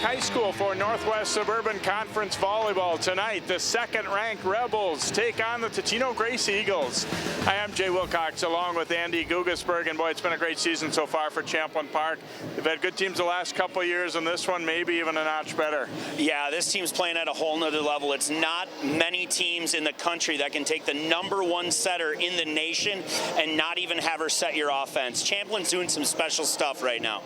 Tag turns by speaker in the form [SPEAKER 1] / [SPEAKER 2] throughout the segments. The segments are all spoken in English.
[SPEAKER 1] High School for Northwest Suburban Conference Volleyball. Tonight, the second-ranked Rebels take on the Totino-Grace Eagles. I am Jay Wilcox along with Andy Gugasberg, and boy, it's been a great season so far for Champlin Park. They've had good teams the last couple of years, and this one maybe even a notch better.
[SPEAKER 2] Yeah, this team's playing at a whole nother level. It's not many teams in the country that can take the #1 setter in the nation and not even have her set your offense. Champlin's doing some special stuff right now.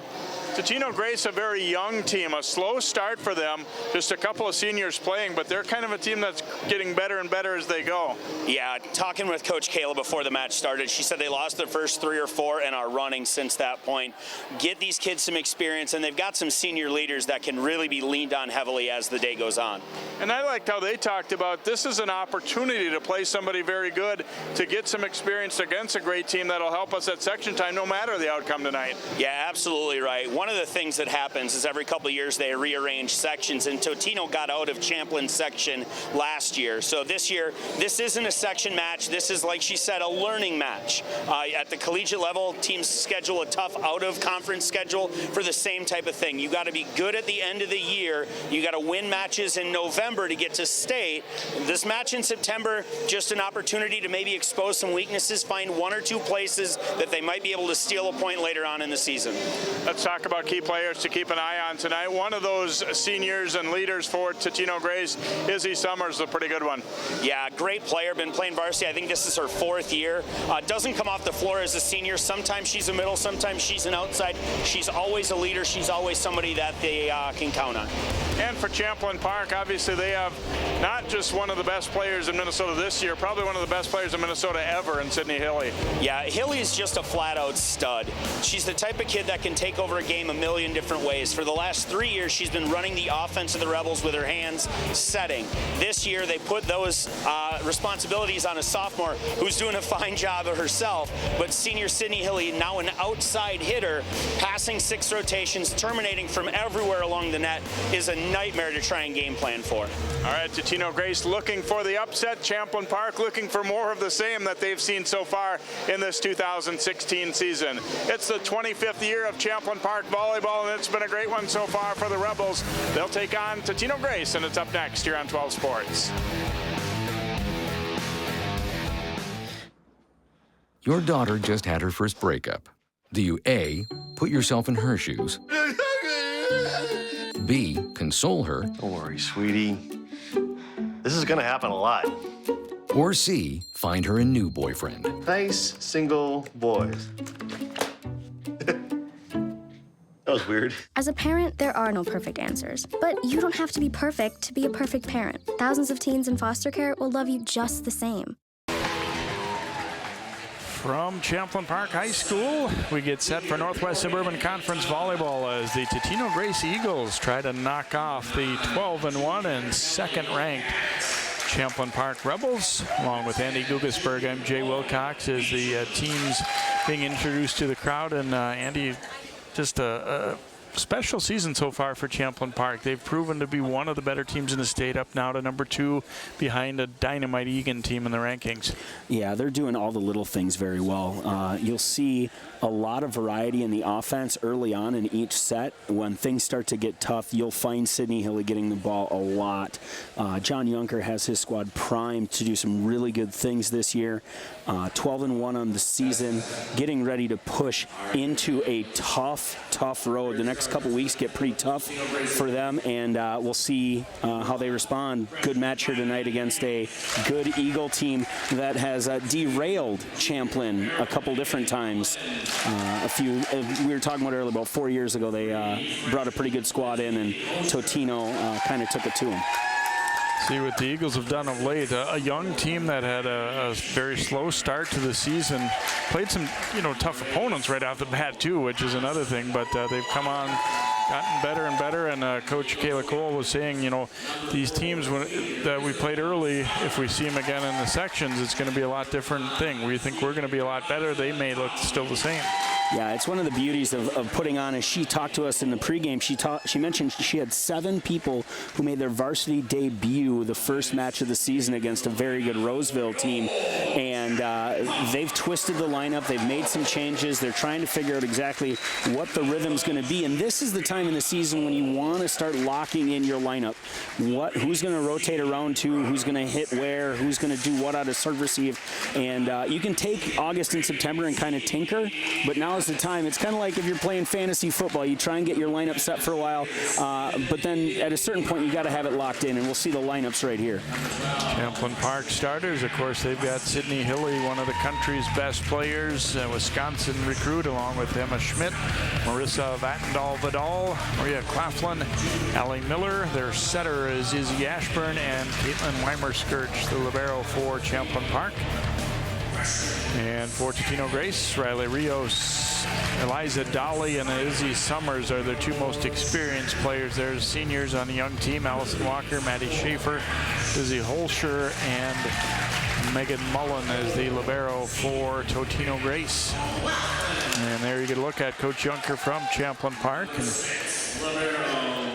[SPEAKER 1] Totino-Grace, a very young team, a slow start for them, just a couple of seniors playing, but they're kind of a team that's getting better and better as they go.
[SPEAKER 2] Yeah, talking with Coach Kayla before the match started, she said they lost their first 3 or 4 and are running since that point. Get these kids some experience, and they've got some senior leaders that can really be leaned on heavily as the day goes on.
[SPEAKER 1] And I liked how they talked about this is an opportunity to play somebody very good, to get some experience against a great team that'll help us at section time no matter the outcome tonight.
[SPEAKER 2] Yeah, absolutely right. One of the things that happens is every couple of years they rearrange sections, and Totino got out of Champlin's section last year. So this year, this isn't a section match. This is, like she said, a learning match. At the collegiate level, teams schedule a tough out-of-conference schedule for the same type of thing. You got to be good at the end of the year. You got to win matches in November to get to state. This match in September, just an opportunity to maybe expose some weaknesses, find 1 or 2 places that they might be able to steal a point later on in the season.
[SPEAKER 1] Let's talk about key players to keep an eye on tonight. One of those seniors and leaders for Totino-Grace, Izzy Summers, a pretty good one.
[SPEAKER 2] Yeah, great player, been playing varsity. I think this is her 4th year. Doesn't come off the floor as a senior. Sometimes she's a middle, sometimes she's an outside. She's always a leader. She's always somebody that they can count on.
[SPEAKER 1] And for Champlin Park, obviously they have not just one of the best players in Minnesota this year, probably one of the best players in Minnesota ever in Sydney Hilly.
[SPEAKER 2] Yeah, Hilly is just a flat-out stud. She's the type of kid that can take over a game a million different ways. For the last 3 years, she's been running the offense of the Rebels with her hands, setting. This year, they put those responsibilities on a sophomore who's doing a fine job of herself, but senior Sydney Hilly, now an outside hitter, passing 6 rotations, terminating from everywhere along the net, is a nightmare to try and game plan for.
[SPEAKER 1] All right, Totino-Grace looking for the upset. Champlin Park looking for more of the same that they've seen so far in this 2016 season. It's the 25th year of Champlin Park volleyball, and it's been a great one so far for the Rebels. They'll take on Totino-Grace, and it's up next here on 12 Sports.
[SPEAKER 3] Your daughter just had her first breakup. Do you A, put yourself in her shoes? B, console her?
[SPEAKER 4] Don't worry, sweetie. This is gonna happen a lot.
[SPEAKER 3] Or C, find her a new boyfriend?
[SPEAKER 4] Nice, single boys. That was weird.
[SPEAKER 5] As a parent, there are no perfect answers. But you don't have to be perfect to be a perfect parent. Thousands of teens in foster care will love you just the same.
[SPEAKER 1] From Champlin Park High School, we get set for Northwest Suburban Conference Volleyball as the Totino-Grace Eagles try to knock off the 12-1 and second-ranked Champlin Park Rebels. Along with Andy Gugasberg, I'm Jay Wilcox as the teams being introduced to the crowd. And Andy, just a special season so far for Champlin Park. They've proven to be one of the better teams in the state, up now to #2 behind a dynamite Egan team in the rankings.
[SPEAKER 6] Yeah, they're doing all the little things very well. You'll see a lot of variety in the offense early on in each set. When things start to get tough, you'll find Sydney Hilly getting the ball a lot. John Yunker has his squad primed to do some really good things this year. 12-1 on the season, getting ready to push into a tough road. The next couple weeks get pretty tough for them, and we'll see how they respond. Good match here tonight against a good Eagle team that has derailed Champlin a couple different times. We were talking about earlier, about 4 years ago, they brought a pretty good squad in, and Totino kind of took it to them.
[SPEAKER 1] See what the Eagles have done of late. A young team that had a very slow start to the season, played some tough opponents right off the bat too, which is another thing. But they've come on, gotten better and better. And Coach Kayla Cole was saying, these teams that we played early, if we see them again in the sections, it's going to be a lot different thing. We think we're going to be a lot better. They may look still the same.
[SPEAKER 6] Yeah, it's one of the beauties of putting on. As she talked to us in the pregame, she mentioned she had 7 people who made their varsity debut the first match of the season against a very good Roseville team. And they've twisted the lineup. They've made some changes. They're trying to figure out exactly what the rhythm's going to be. And this is the time in the season when you want to start locking in your lineup. Who's going to rotate around to, who's going to hit where, who's going to do what out of serve receive. And you can take August and September and kind of tinker, but now is the time. It's kind of like if you're playing fantasy football. You try and get your lineup set for a while, but then at a certain point you got to have it locked in, and we'll see the lineups right here.
[SPEAKER 1] Champlin Park starters, of course, they've got Sydney Hilly, one of the country's best players, Wisconsin recruit, along with Emma Schmidt, Marissa Vattendahl-Vidal, Maria Claflin, Allie Miller. Their setter is Izzy Ashburn and Caitlin Weimer-Skirch, the libero for Champlin Park. And for Totino-Grace, Riley Rios, Eliza Dolly, and Izzy Summers are their 2 most experienced players. There's seniors on the young team, Allison Walker, Maddie Schaefer, Izzy Holscher, and Megan Mullen as the libero for Totino-Grace. And there you can look at Coach Junker from Champlin Park.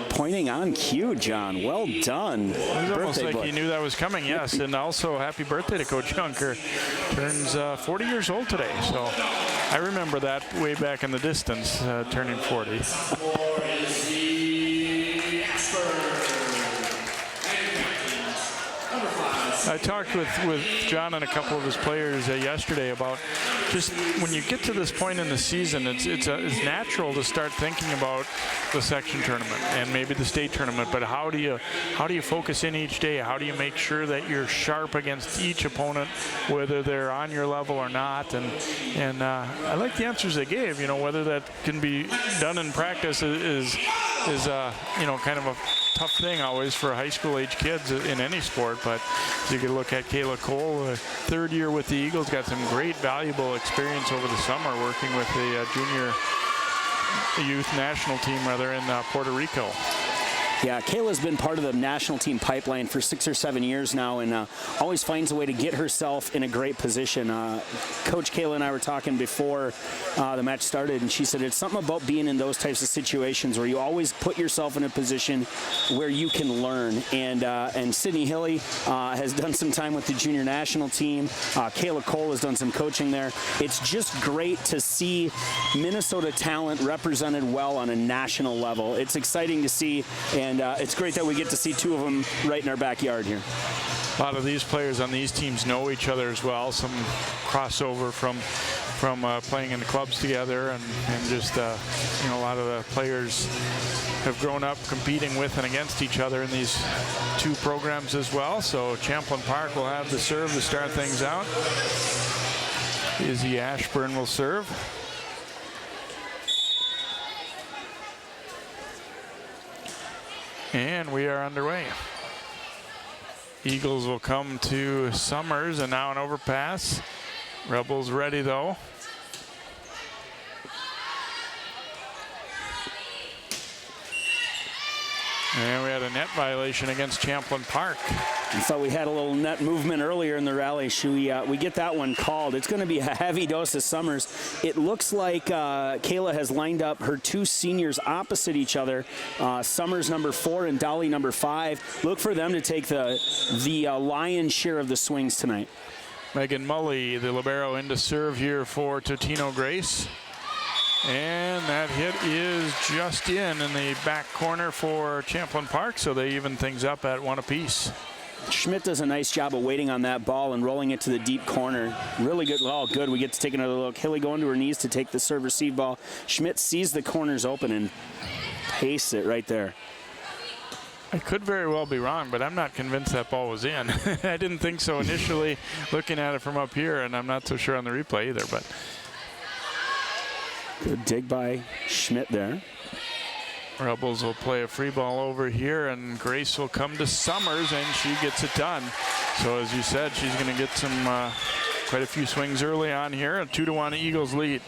[SPEAKER 6] Pointing on cue, John. Well done.
[SPEAKER 1] It was almost like he knew that was coming, yes. And also, happy birthday to Coach Junker. Turns 40 years old today. So I remember that way back in the distance, turning 40. I talked with John and a couple of his players yesterday about just when you get to this point in the season, it's natural to start thinking about the section tournament and maybe the state tournament. But how do you focus in each day? How do you make sure that you're sharp against each opponent, whether they're on your level or not? And I like the answers they gave. You know, whether that can be done in practice is kind of a tough thing always for high school age kids in any sport. But you can look at Kayla Cole, 3rd year with the Eagles, got some great valuable experience over the summer working with the junior youth national team in Puerto Rico.
[SPEAKER 6] Yeah, Kayla's been part of the national team pipeline for 6 or 7 years now, and always finds a way to get herself in a great position. Coach Kayla and I were talking before the match started, and she said it's something about being in those types of situations where you always put yourself in a position where you can learn. And Sydney Hilly has done some time with the junior national team. Kayla Cole has done some coaching there. It's just great to see Minnesota talent represented well on a national level. It's exciting to see, and it's great that we get to see 2 of them right in our backyard here.
[SPEAKER 1] A lot of these players on these teams know each other as well. Some crossover from playing in the clubs together, and just a lot of the players have grown up competing with and against each other in these 2 programs as well. So Champlin Park will have the serve to start things out. Izzy Ashburn will serve. And we are underway. Eagles will come to Summers, and now an overpass. Rebels ready though. And we had a net violation against Champlin Park.
[SPEAKER 6] I thought we had a little net movement earlier in the rally. Should we get that one called? It's going to be a heavy dose of Summers. It looks like Kayla has lined up her 2 seniors opposite each other. Summers number 4 and Dolly number 5. Look for them to take the lion's share of the swings tonight.
[SPEAKER 1] Megan Mully, the libero, into serve here for Totino-Grace. And that hit is just in the back corner for Champlin Park, so they even things up at 1 apiece.
[SPEAKER 6] Schmidt does a nice job of waiting on that ball and rolling it to the deep corner. Really good. Oh, good. We get to take another look. Hilly going to her knees to take the serve-receive ball. Schmidt sees the corners open and pastes it right there.
[SPEAKER 1] I could very well be wrong, but I'm not convinced that ball was in. I didn't think so initially looking at it from up here, and I'm not so sure on the replay either. But
[SPEAKER 6] good dig by Schmidt there.
[SPEAKER 1] Rebels will play a free ball over here, and Grace will come to Summers, and she gets it done. So as you said, she's going to get some quite a few swings early on here. A 2-1 Eagles lead.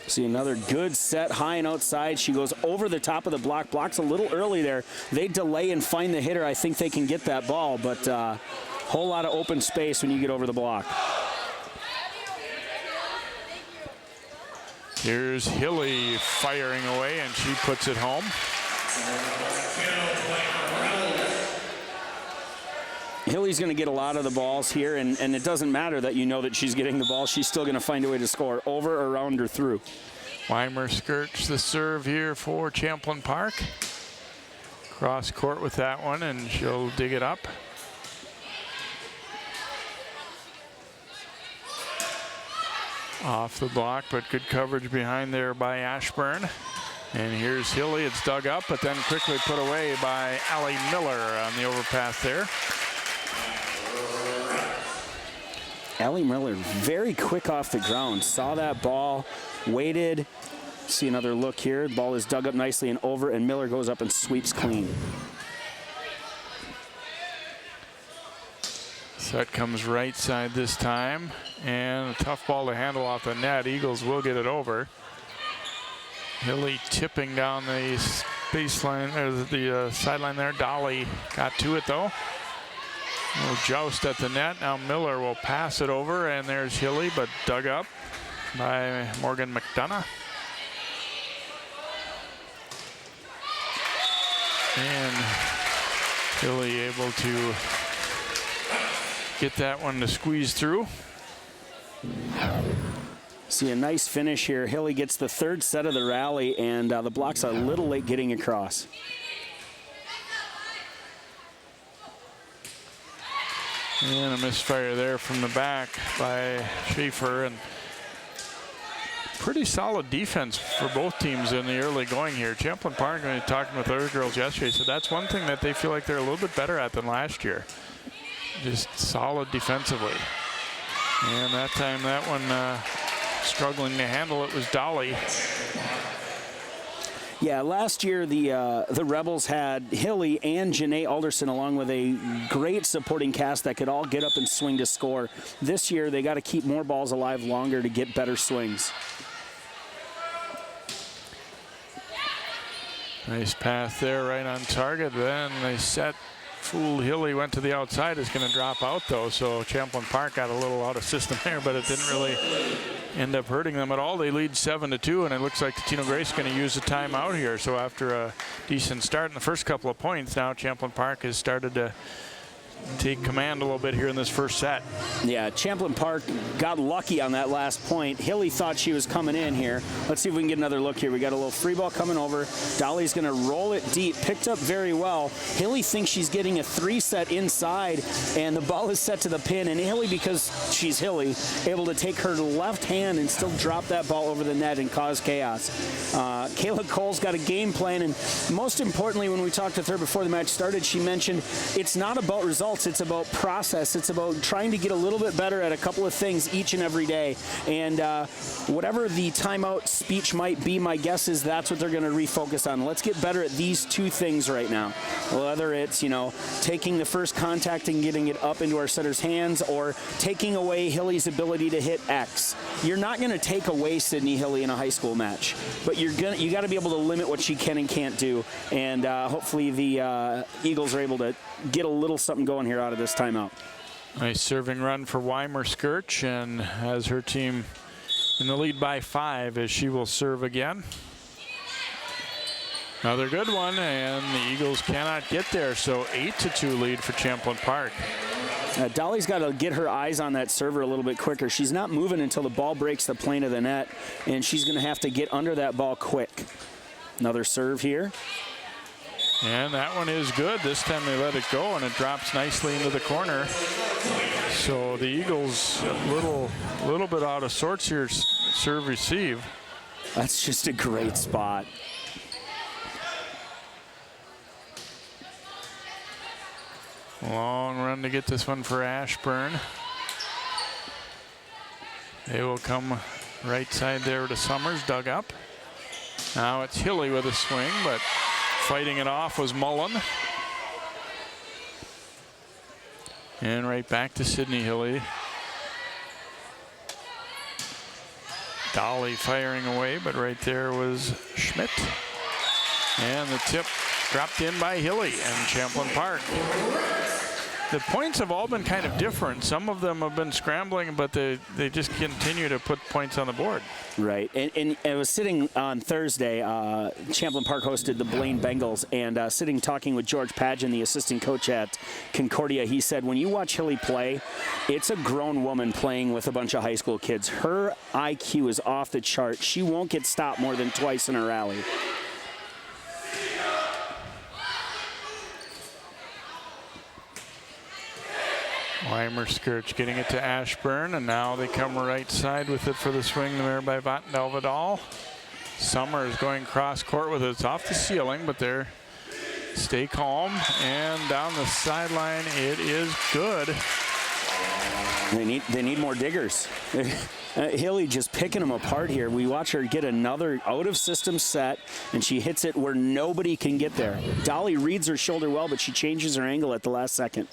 [SPEAKER 6] See another good set high and outside. She goes over the top of the block. Blocks a little early there. They delay and find the hitter. I think they can get that ball, but whole lot of open space when you get over the block.
[SPEAKER 1] Here's Hilly firing away, and she puts it home.
[SPEAKER 6] Hilly's going to get a lot of the balls here, and it doesn't matter that you know that she's getting the ball. She's still going to find a way to score over, around, or through.
[SPEAKER 1] Weimer skirts the serve here for Champlin Park. Cross court with that one, and she'll dig it up. Off the block, but good coverage behind there by Ashburn. And here's Hilly. It's dug up, but then quickly put away by Allie Miller on the overpass there.
[SPEAKER 6] Allie Miller, very quick off the ground. Saw that ball, waited. See another look here. The ball is dug up nicely and over, and Miller goes up and sweeps clean.
[SPEAKER 1] Set comes right side this time, and a tough ball to handle off the net. Eagles will get it over. Hilly tipping down the baseline, or the sideline there. Dolly got to it though. A little joust at the net. Now Miller will pass it over, and there's Hilly, but dug up by Morgan McDonough. And Hilly able to get that one to squeeze through.
[SPEAKER 6] See a nice finish here. Hilly gets the third set of the rally, and the block's a little late getting across.
[SPEAKER 1] And a misfire there from the back by Schaefer, and pretty solid defense for both teams in the early going here. Champlin Park, when talking with other girls yesterday, said that's one thing that they feel like they're a little bit better at than last year. Just solid defensively. And that time that one struggling to handle it was Dolly.
[SPEAKER 6] Yeah, last year the Rebels had Hilly and Janae Alderson along with a great supporting cast that could all get up and swing to score. This year they got to keep more balls alive longer to get better swings.
[SPEAKER 1] Nice pass there, right on target. Then they set. Fool Hilly went to the outside. Is going to drop out though, so Champlin Park got a little out of system there, but it didn't really end up hurting them at all. They lead 7-2, and it looks like Totino-Grace is going to use a timeout here. So after a decent start in the first couple of points, now Champlin Park has started to take command a little bit here in this first set.
[SPEAKER 6] Yeah, Champlin Park got lucky on that last point. Hilly thought she was coming in here. Let's see if we can get another look here. We got a little free ball coming over. Dolly's going to roll it deep. Picked up very well. Hilly thinks she's getting a 3-set inside, and the ball is set to the pin. And Hilly, because she's Hilly, able to take her left hand and still drop that ball over the net and cause chaos. Kayla Cole's got a game plan, and most importantly, when we talked with her before the match started, she mentioned it's not about results. It's about process. It's about trying to get a little bit better at a couple of things each and every day. And whatever the timeout speech might be, my guess is that's what they're going to refocus on. Let's get better at these two things right now. Whether it's, taking the first contact and getting it up into our setter's hands, or taking away Hilly's ability to hit X. You're not going to take away Sydney Hilly in a high school match, but you got to be able to limit what she can and can't do. And hopefully the Eagles are able to get a little something going here out of this timeout.
[SPEAKER 1] Nice serving run for Weimer Skirch, and has her team in the lead by 5 as she will serve again. Another good one, and the Eagles cannot get there, so 8-2 lead for Champlin Park.
[SPEAKER 6] Dolly's got to get her eyes on that server a little bit quicker. She's not moving until the ball breaks the plane of the net, and she's going to have to get under that ball quick. Another serve here.
[SPEAKER 1] And that one is good. This time they let it go, and it drops nicely into the corner. So the Eagles a little bit out of sorts here. Serve receive.
[SPEAKER 6] That's just a great spot.
[SPEAKER 1] Long run to get this one for Ashburn. They will come right side there to Summers, dug up. Now it's Hilly with a swing, but fighting it off was Mullen. And right back to Sydney Hilly. Dolly firing away, but right there was Schmidt. And the tip dropped in by Hilly and Champlin Park. the points have all been kind of different. Some of them have been scrambling, but they just continue to put points on the board.
[SPEAKER 6] Right, and I was sitting on Thursday, Champlin Park hosted the Blaine Bengals, and sitting talking with George Padgett, the assistant coach at Concordia, he said, when you watch Hilly play, it's a grown woman playing with a bunch of high school kids. Her IQ is off the chart. She won't get stopped more than twice in a rally.
[SPEAKER 1] Weimer-Skirch getting it to Ashburn, and now they come right side with it for the swing there by Vatndal-Vidal. Summers going cross court with it. It's off the ceiling, but they're stay calm, and down the sideline it is good.
[SPEAKER 6] They need more diggers. Hilly just picking them apart here. We watch her get another out-of-system set, and she hits it where nobody can get there. Dolly reads her shoulder well, but she changes her angle at the last second.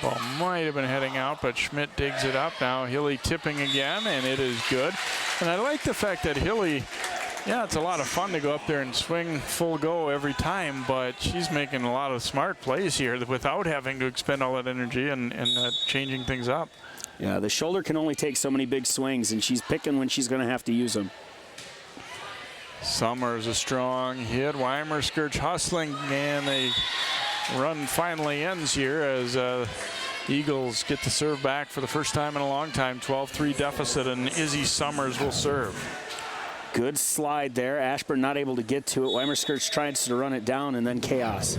[SPEAKER 1] Ball might have been heading out, but Schmidt digs it up. Now Hilly tipping again, and it is good. And I like the fact that Hilly, yeah, it's a lot of fun to go up there and swing full go every time, but she's making a lot of smart plays here without having to expend all that energy and changing things up.
[SPEAKER 6] Yeah, the shoulder can only take so many big swings, and she's picking when she's going to have to use them.
[SPEAKER 1] Summers a strong hit. Weimer-Skirch hustling, and they run finally ends here as Eagles get the serve back for the first time in a long time. 12-3 deficit, and Izzy Summers will serve.
[SPEAKER 6] Good slide there. Ashburn not able to get to it. Weimer-Skirch tries to run it down, and then chaos.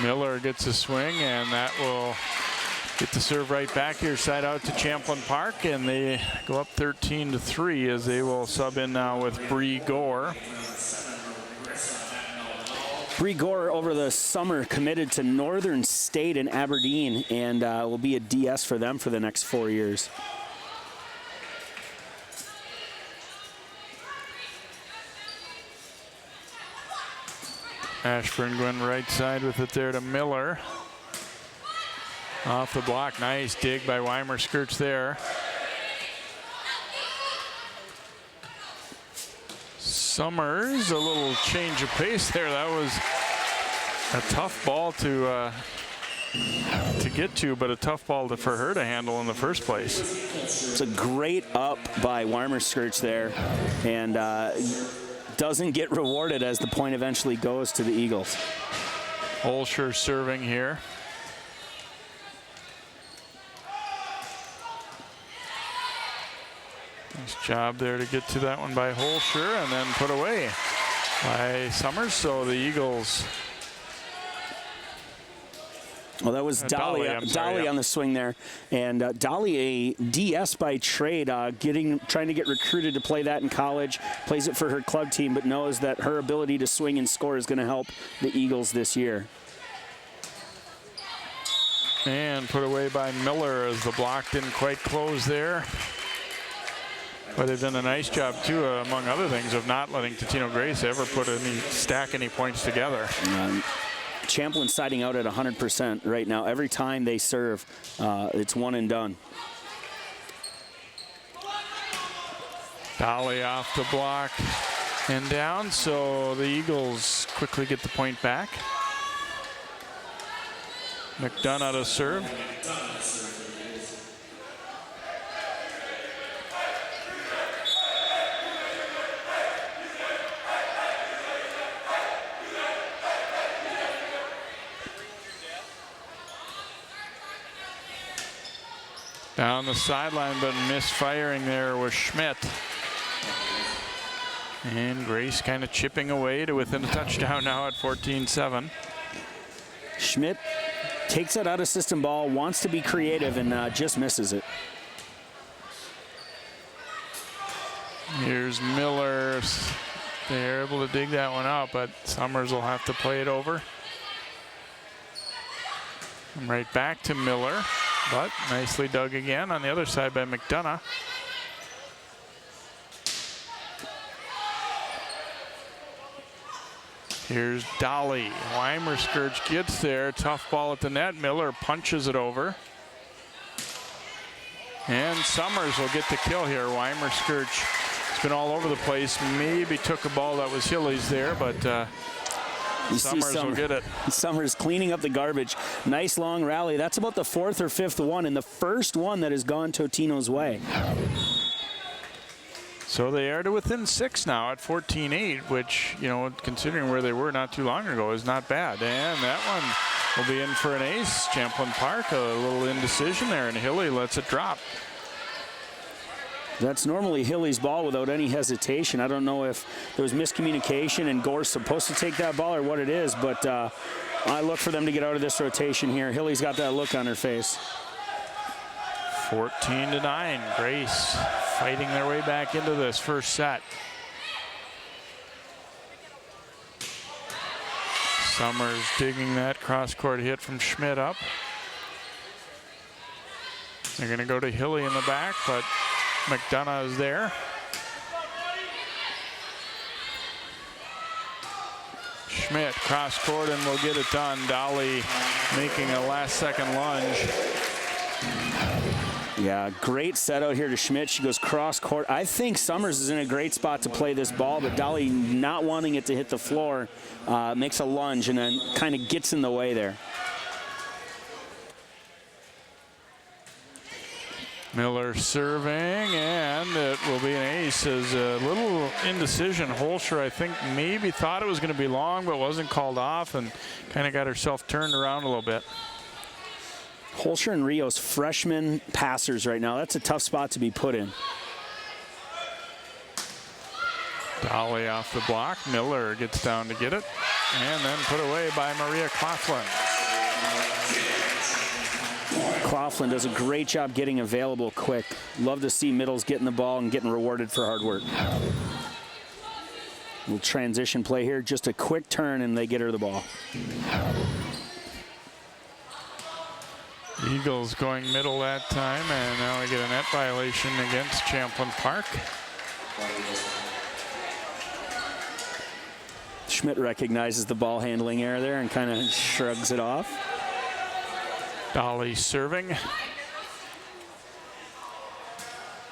[SPEAKER 1] Miller gets a swing, and that will get the serve right back here, side out to Champlin Park, and they go up 13-3 as they will sub in now with Bree Gore.
[SPEAKER 6] Bree Gore over the summer committed to Northern State in Aberdeen, and will be a DS for them for the next 4 years.
[SPEAKER 1] Ashburn going right side with it there to Miller. Off the block, nice dig by Weimer-Skirch there. Summers, a little change of pace there. That was a tough ball to get to, but a tough ball for her to handle in the first place.
[SPEAKER 6] It's a great up by Weimer-Skirch there, and doesn't get rewarded as the point eventually goes to the Eagles.
[SPEAKER 1] Holscher serving here. Nice job there to get to that one by Holscher, and then put away by Summers. So the Eagles.
[SPEAKER 6] Well, that was Dolly on the swing there, and Dolly, a DS by trade, trying to get recruited to play that in college. Plays it for her club team, but knows that her ability to swing and score is going to help the Eagles this year.
[SPEAKER 1] And put away by Miller as the block didn't quite close there. But they've done a nice job, too, among other things, of not letting Totino-Grace ever stack any points together.
[SPEAKER 6] Champlin siding out at 100% right now. Every time they serve, it's one and done.
[SPEAKER 1] Dolly off the block and down, so the Eagles quickly get the point back. McDonough to serve. Down the sideline, but misfiring there was Schmidt. And Grace kind of chipping away to within a touchdown now at 14-7.
[SPEAKER 6] Schmidt takes that out of system ball, wants to be creative, and just misses it.
[SPEAKER 1] Here's Miller. They're able to dig that one out, but Summers will have to play it over. And right back to Miller. But nicely dug again on the other side by McDonough. Here's Dolly. Weimer-Skirch gets there. Tough ball at the net. Miller punches it over. And Summers will get the kill here. Weimer-Skirch has been all over the place. Maybe took a ball that was Hilly's there, but Summers will get it.
[SPEAKER 6] Summers cleaning up the garbage. Nice long rally. That's about the 4th or 5th one, and the first one that has gone Totino's way.
[SPEAKER 1] So they are to within 6 now at 14-8, which, you know, considering where they were not too long ago, is not bad. And that one will be in for an ace. Champlin Park, a little indecision there, and Hilly lets it drop.
[SPEAKER 6] That's normally Hilly's ball without any hesitation. I don't know if there was miscommunication and Gore's supposed to take that ball or what it is, but I look for them to get out of this rotation here. Hilly's got that look on her face.
[SPEAKER 1] 14-9, Grace fighting their way back into this first set. Summers digging that cross-court hit from Schmidt up. They're going to go to Hilly in the back, but McDonough is there. Schmidt cross-court and will get it done. Dolly making a last-second lunge.
[SPEAKER 6] Yeah, great set out here to Schmidt. She goes cross-court. I think Summers is in a great spot to play this ball, but Dolly, not wanting it to hit the floor, makes a lunge and then kind of gets in the way there.
[SPEAKER 1] Miller serving, and it will be an ace. As a little indecision. Holscher, I think, maybe thought it was going to be long, but wasn't called off, and kind of got herself turned around a little bit.
[SPEAKER 6] Holscher and Rios, freshman passers right now. That's a tough spot to be put in.
[SPEAKER 1] Dolly off the block. Miller gets down to get it, and then put away by Maria Coughlin.
[SPEAKER 6] Coughlin does a great job getting available quick. Love to see middles getting the ball and getting rewarded for hard work. Little transition play here, just a quick turn and they get her the ball.
[SPEAKER 1] Eagles going middle that time, and now we get a net violation against Champlin Park.
[SPEAKER 6] Schmidt recognizes the ball handling error there and kind of shrugs it off.
[SPEAKER 1] Dolly serving.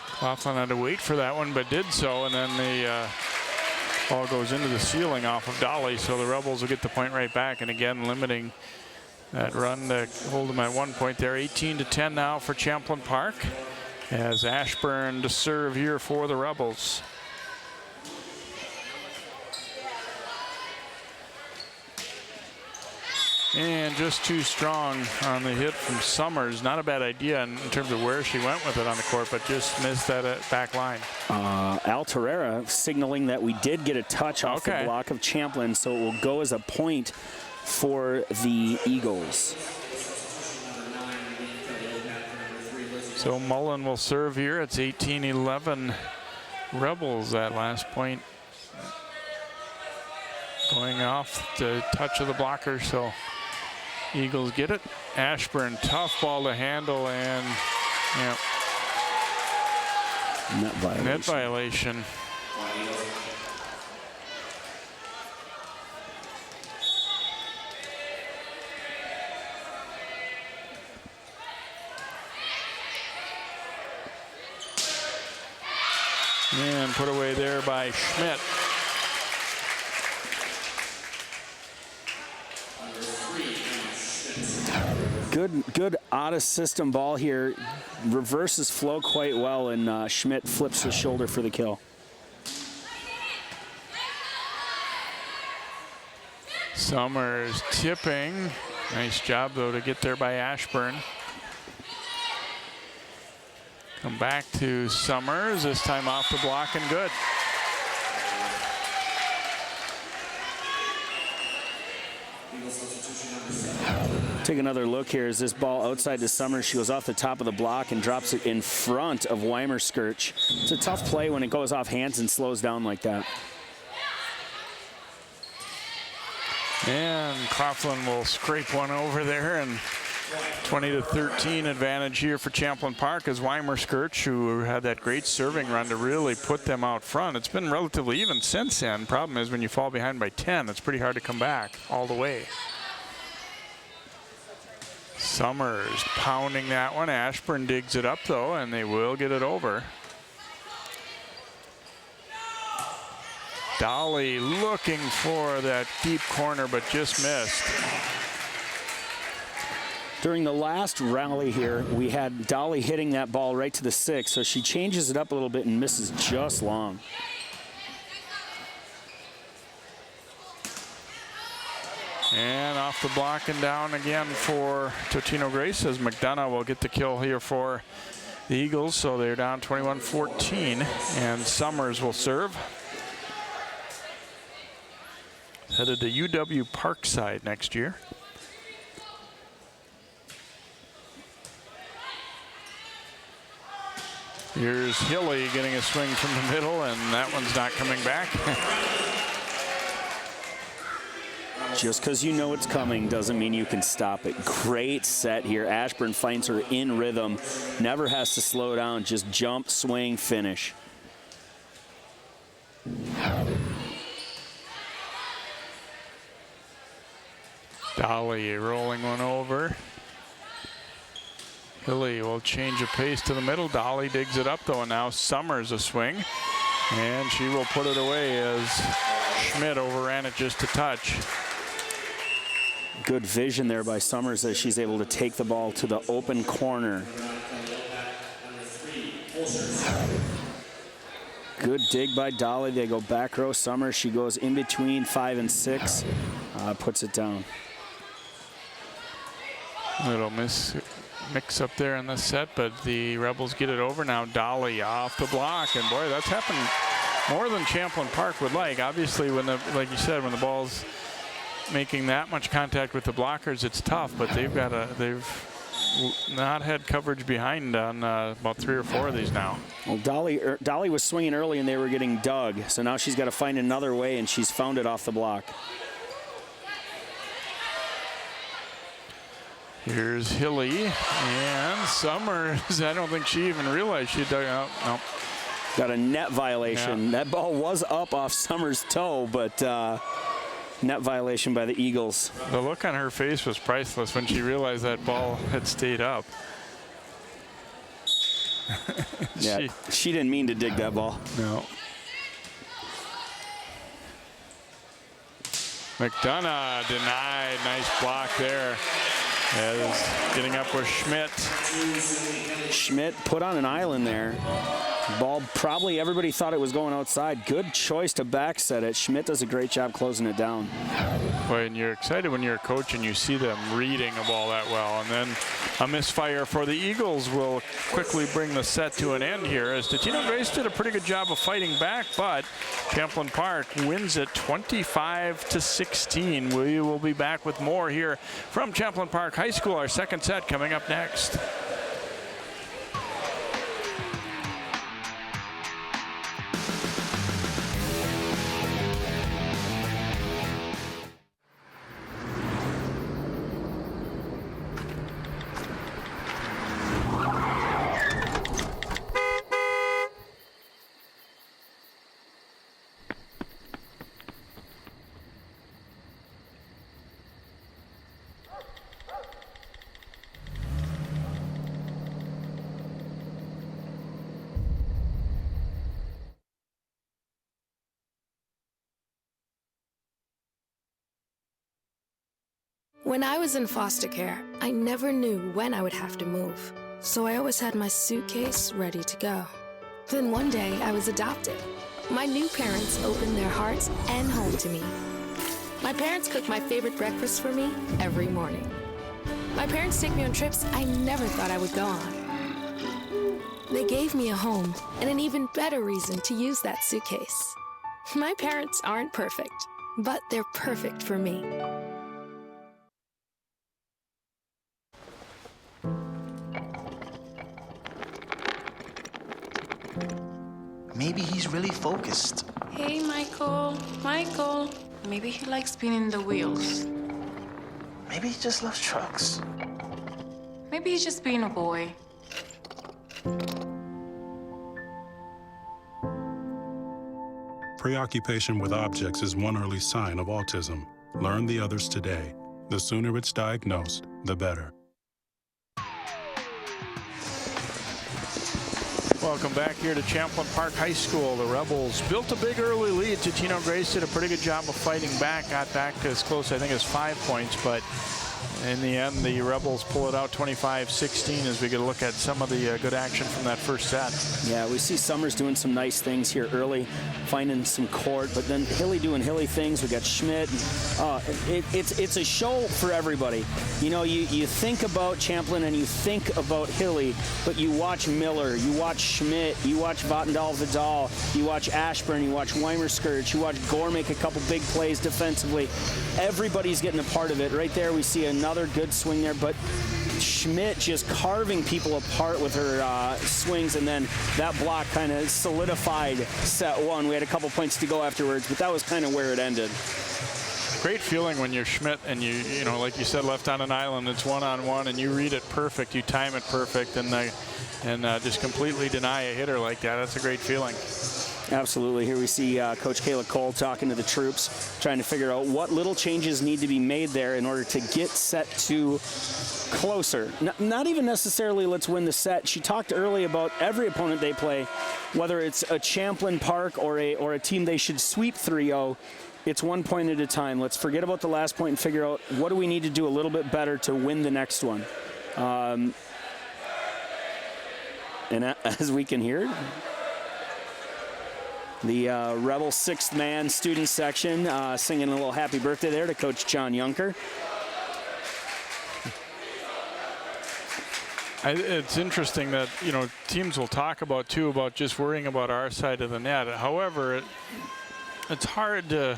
[SPEAKER 1] Coughlin had to wait for that one, but did so, and then the ball goes into the ceiling off of Dolly, so the Rebels will get the point right back, and again limiting that run to hold them at 1 point there. 18-10 now for Champlin Park, as Ashburn to serve here for the Rebels. And just too strong on the hit from Summers. Not a bad idea in terms of where she went with it on the court, but just missed that back line.
[SPEAKER 6] Al Torreira signaling that we did get a touch off the block of Champlin, so it will go as a point for the Eagles.
[SPEAKER 1] So Mullen will serve here. It's 18-11 Rebels. That last point going off the touch of the blocker, so Eagles get it. Ashburn, tough ball to handle, and yeah,
[SPEAKER 6] net violation.
[SPEAKER 1] Net violation. And put away there by Schmidt.
[SPEAKER 6] Good out-of-system ball here. Reverses flow quite well, and Schmidt flips the shoulder for the kill.
[SPEAKER 1] Summers tipping. Nice job, though, to get there by Ashburn. Come back to Summers, this time off the block and good.
[SPEAKER 6] Take another look here as this ball outside to Summers. She goes off the top of the block and drops it in front of Weimer-Skirch. It's a tough play when it goes off hands and slows down like that.
[SPEAKER 1] And Coughlin will scrape one over there, and 20-13 advantage here for Champlin Park as Weimer-Skirch, who had that great serving run to really put them out front. It's been relatively even since then. Problem is when you fall behind by 10, it's pretty hard to come back all the way. Summers pounding that one. Ashburn digs it up, though, and they will get it over. Dolly looking for that deep corner, but just missed.
[SPEAKER 6] During the last rally here, we had Dolly hitting that ball right to the 6, so she changes it up a little bit and misses just long.
[SPEAKER 1] And off the block and down again for Totino-Grace, as McDonough will get the kill here for the Eagles, so they're down 21-14, and Summers will serve. Headed to UW Parkside next year. Here's Hilly getting a swing from the middle, and that one's not coming back.
[SPEAKER 6] Just because you know it's coming doesn't mean you can stop it. Great set here. Ashburn finds her in rhythm. Never has to slow down. Just jump, swing, finish.
[SPEAKER 1] Dolly rolling one over. Hilly will change of pace to the middle. Dolly digs it up though, and now Summers a swing. And she will put it away as Schmidt overran it just a touch.
[SPEAKER 6] Good vision there by Summers as she's able to take the ball to the open corner. Good dig by Dolly. They go back row. Summers, she goes in between 5 and 6, puts it down.
[SPEAKER 1] Little mix up there in the set, but the Rebels get it over. Now Dolly off the block, and boy, that's happened more than Champlin Park would like. Obviously, when the, like you said, when the ball's making that much contact with the blockers, it's tough, but they've not had coverage behind on about 3 or 4 of these now.
[SPEAKER 6] Well, Dolly was swinging early and they were getting dug, so now she's got to find another way, and she's found it off the block.
[SPEAKER 1] Here's Hilly, and Summers, I don't think she even realized she dug out. No.
[SPEAKER 6] Got a net violation. Yeah. That ball was up off Summers' toe, but net violation by the Eagles.
[SPEAKER 1] The look on her face was priceless when she realized that ball had stayed up.
[SPEAKER 6] Yeah, she didn't mean to dig that ball.
[SPEAKER 1] No. McDonough denied. Nice block there. As getting up with Schmidt.
[SPEAKER 6] Schmidt put on an island there. Ball, probably everybody thought it was going outside. Good choice to back set it. Schmidt does a great job closing it down.
[SPEAKER 1] Boy, and you're excited when you're a coach and you see them reading a ball that well. And then a misfire for the Eagles will quickly bring the set to an end here, as Totino-Grace did a pretty good job of fighting back, but Champlin Park wins it 25-16. We will be back with more here from Champlin Park High School. Our second set coming up next.
[SPEAKER 7] When I was in foster care, I never knew when I would have to move, so I always had my suitcase ready to go. Then one day, I was adopted. My new parents opened their hearts and home to me. My parents cook my favorite breakfast for me every morning. My parents take me on trips I never thought I would go on. They gave me a home and an even better reason to use that suitcase. My parents aren't perfect, but they're perfect for me.
[SPEAKER 8] Maybe he's really focused.
[SPEAKER 9] Hey, Michael. Michael. Maybe he likes spinning the wheels.
[SPEAKER 8] Maybe he just loves trucks.
[SPEAKER 9] Maybe he's just being a boy.
[SPEAKER 10] Preoccupation with objects is one early sign of autism. Learn the others today. The sooner it's diagnosed, the better.
[SPEAKER 1] Welcome back here to Champlin Park High School. The Rebels built a big early lead. Totino-Grace did a pretty good job of fighting back, got back to as close, I think, as 5 points, but in the end, the Rebels pull it out 25-16 as we get a look at some of the good action from that first set.
[SPEAKER 6] Yeah, we see Summers doing some nice things here early, finding some court, but then Hilly doing Hilly things. We got Schmidt. It's a show for everybody. You know, you think about Champlin and you think about Hilly, but you watch Miller, you watch Schmidt, you watch Vattendahl-Vidal, you watch Ashburn, you watch Weimer-Skirch, you watch Gore make a couple big plays defensively. Everybody's getting a part of it. Right there, we see another good swing there, but Schmidt just carving people apart with her swings, and then that block kind of solidified set one. We had a couple points to go afterwards, but that was kind of where it ended.
[SPEAKER 1] Great feeling when you're Schmidt and you know, like you said, left on an island, it's one-on-one, and you read it perfect, you time it perfect, and just completely deny a hitter like that. That's a great feeling.
[SPEAKER 6] Absolutely. Here we see Coach Kayla Cole talking to the troops, trying to figure out what little changes need to be made there in order to get set two closer. Not even necessarily let's win the set. She talked early about every opponent they play, whether it's a Champlin Park or a team they should sweep 3-0. It's 1 point at a time. Let's forget about the last point and figure out what do we need to do a little bit better to win the next one. And as we can hear, the Rebel sixth man student section singing a little happy birthday there to Coach John Junker.
[SPEAKER 1] It's interesting that, you know, teams will talk about just worrying about our side of the net. However, it's hard to,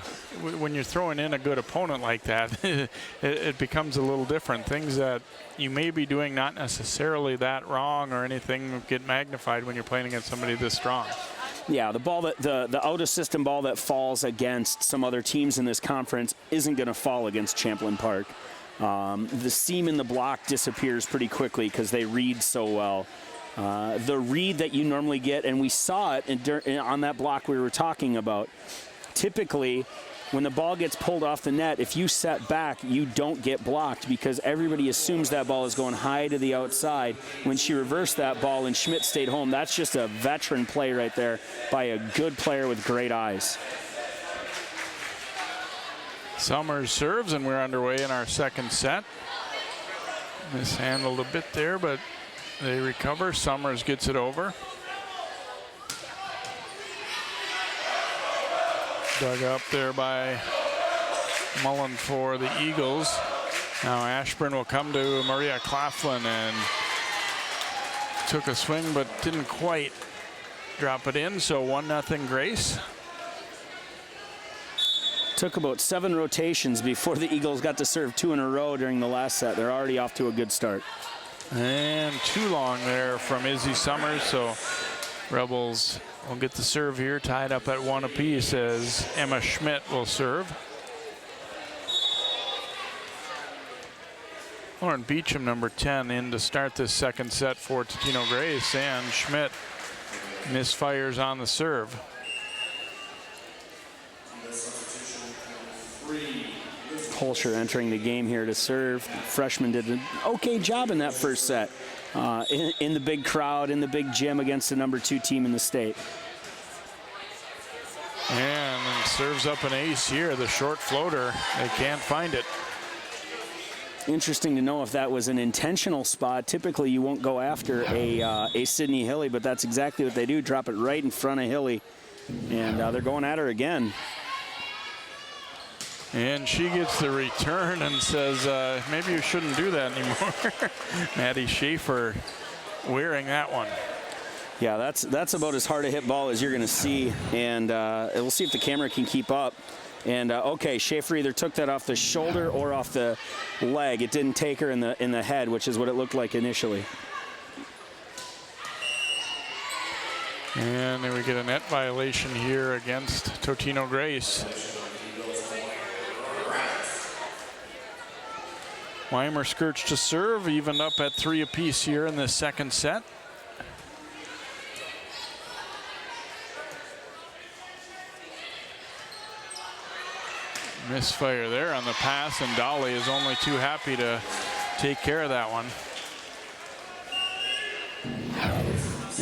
[SPEAKER 1] when you're throwing in a good opponent like that, it becomes a little different. Things that you may be doing not necessarily that wrong or anything get magnified when you're playing against somebody this strong.
[SPEAKER 6] Yeah, the ball that the out-of-system ball that falls against some other teams in this conference isn't going to fall against Champlin Park. The seam in the block disappears pretty quickly because they read so well. The read that you normally get, and we saw it on that block we were talking about, typically when the ball gets pulled off the net, if you set back, you don't get blocked because everybody assumes that ball is going high to the outside. When she reversed that ball and Schmidt stayed home, that's just a veteran play right there by a good player with great eyes.
[SPEAKER 1] Summers serves, and we're underway in our second set. Mishandled a bit there, but they recover. Summers gets it over. Dug up there by Mullen for the Eagles. Now Ashburn will come to Maria Claflin and took a swing but didn't quite drop it in, so 1-0 Grace.
[SPEAKER 6] Took about 7 rotations before the Eagles got to serve 2 in a row during the last set. They're already off to a good start.
[SPEAKER 1] And too long there from Izzy Summers, so Rebels will get the serve here, tied up at 1 apiece as Emma Schmidt will serve. Lauren Beecham, number 10, in to start this second set for Totino-Grace, and Schmidt misfires on the serve.
[SPEAKER 6] Holscher entering the game here to serve. Freshman did an okay job in that first set. In the big crowd, in the big gym against the number 2 team in the state.
[SPEAKER 1] And serves up an ace here, the short floater. They can't find it.
[SPEAKER 6] Interesting to know if that was an intentional spot. Typically you won't go after a Sydney Hilly, but that's exactly what they do. Drop it right in front of Hilly. And they're going at her again.
[SPEAKER 1] And she gets the return and says, maybe you shouldn't do that anymore. Maddie Schaefer wearing that one.
[SPEAKER 6] Yeah, that's about as hard a hit ball as you're going to see. And we'll see if the camera can keep up. And okay, Schaefer either took that off the shoulder or off the leg. It didn't take her in the head, which is what it looked like initially.
[SPEAKER 1] And then we get a net violation here against Totino-Grace. Weimer-Skirch to serve, evened up at 3 apiece here in the second set. Misfire there on the pass, and Dolly is only too happy to take care of that one.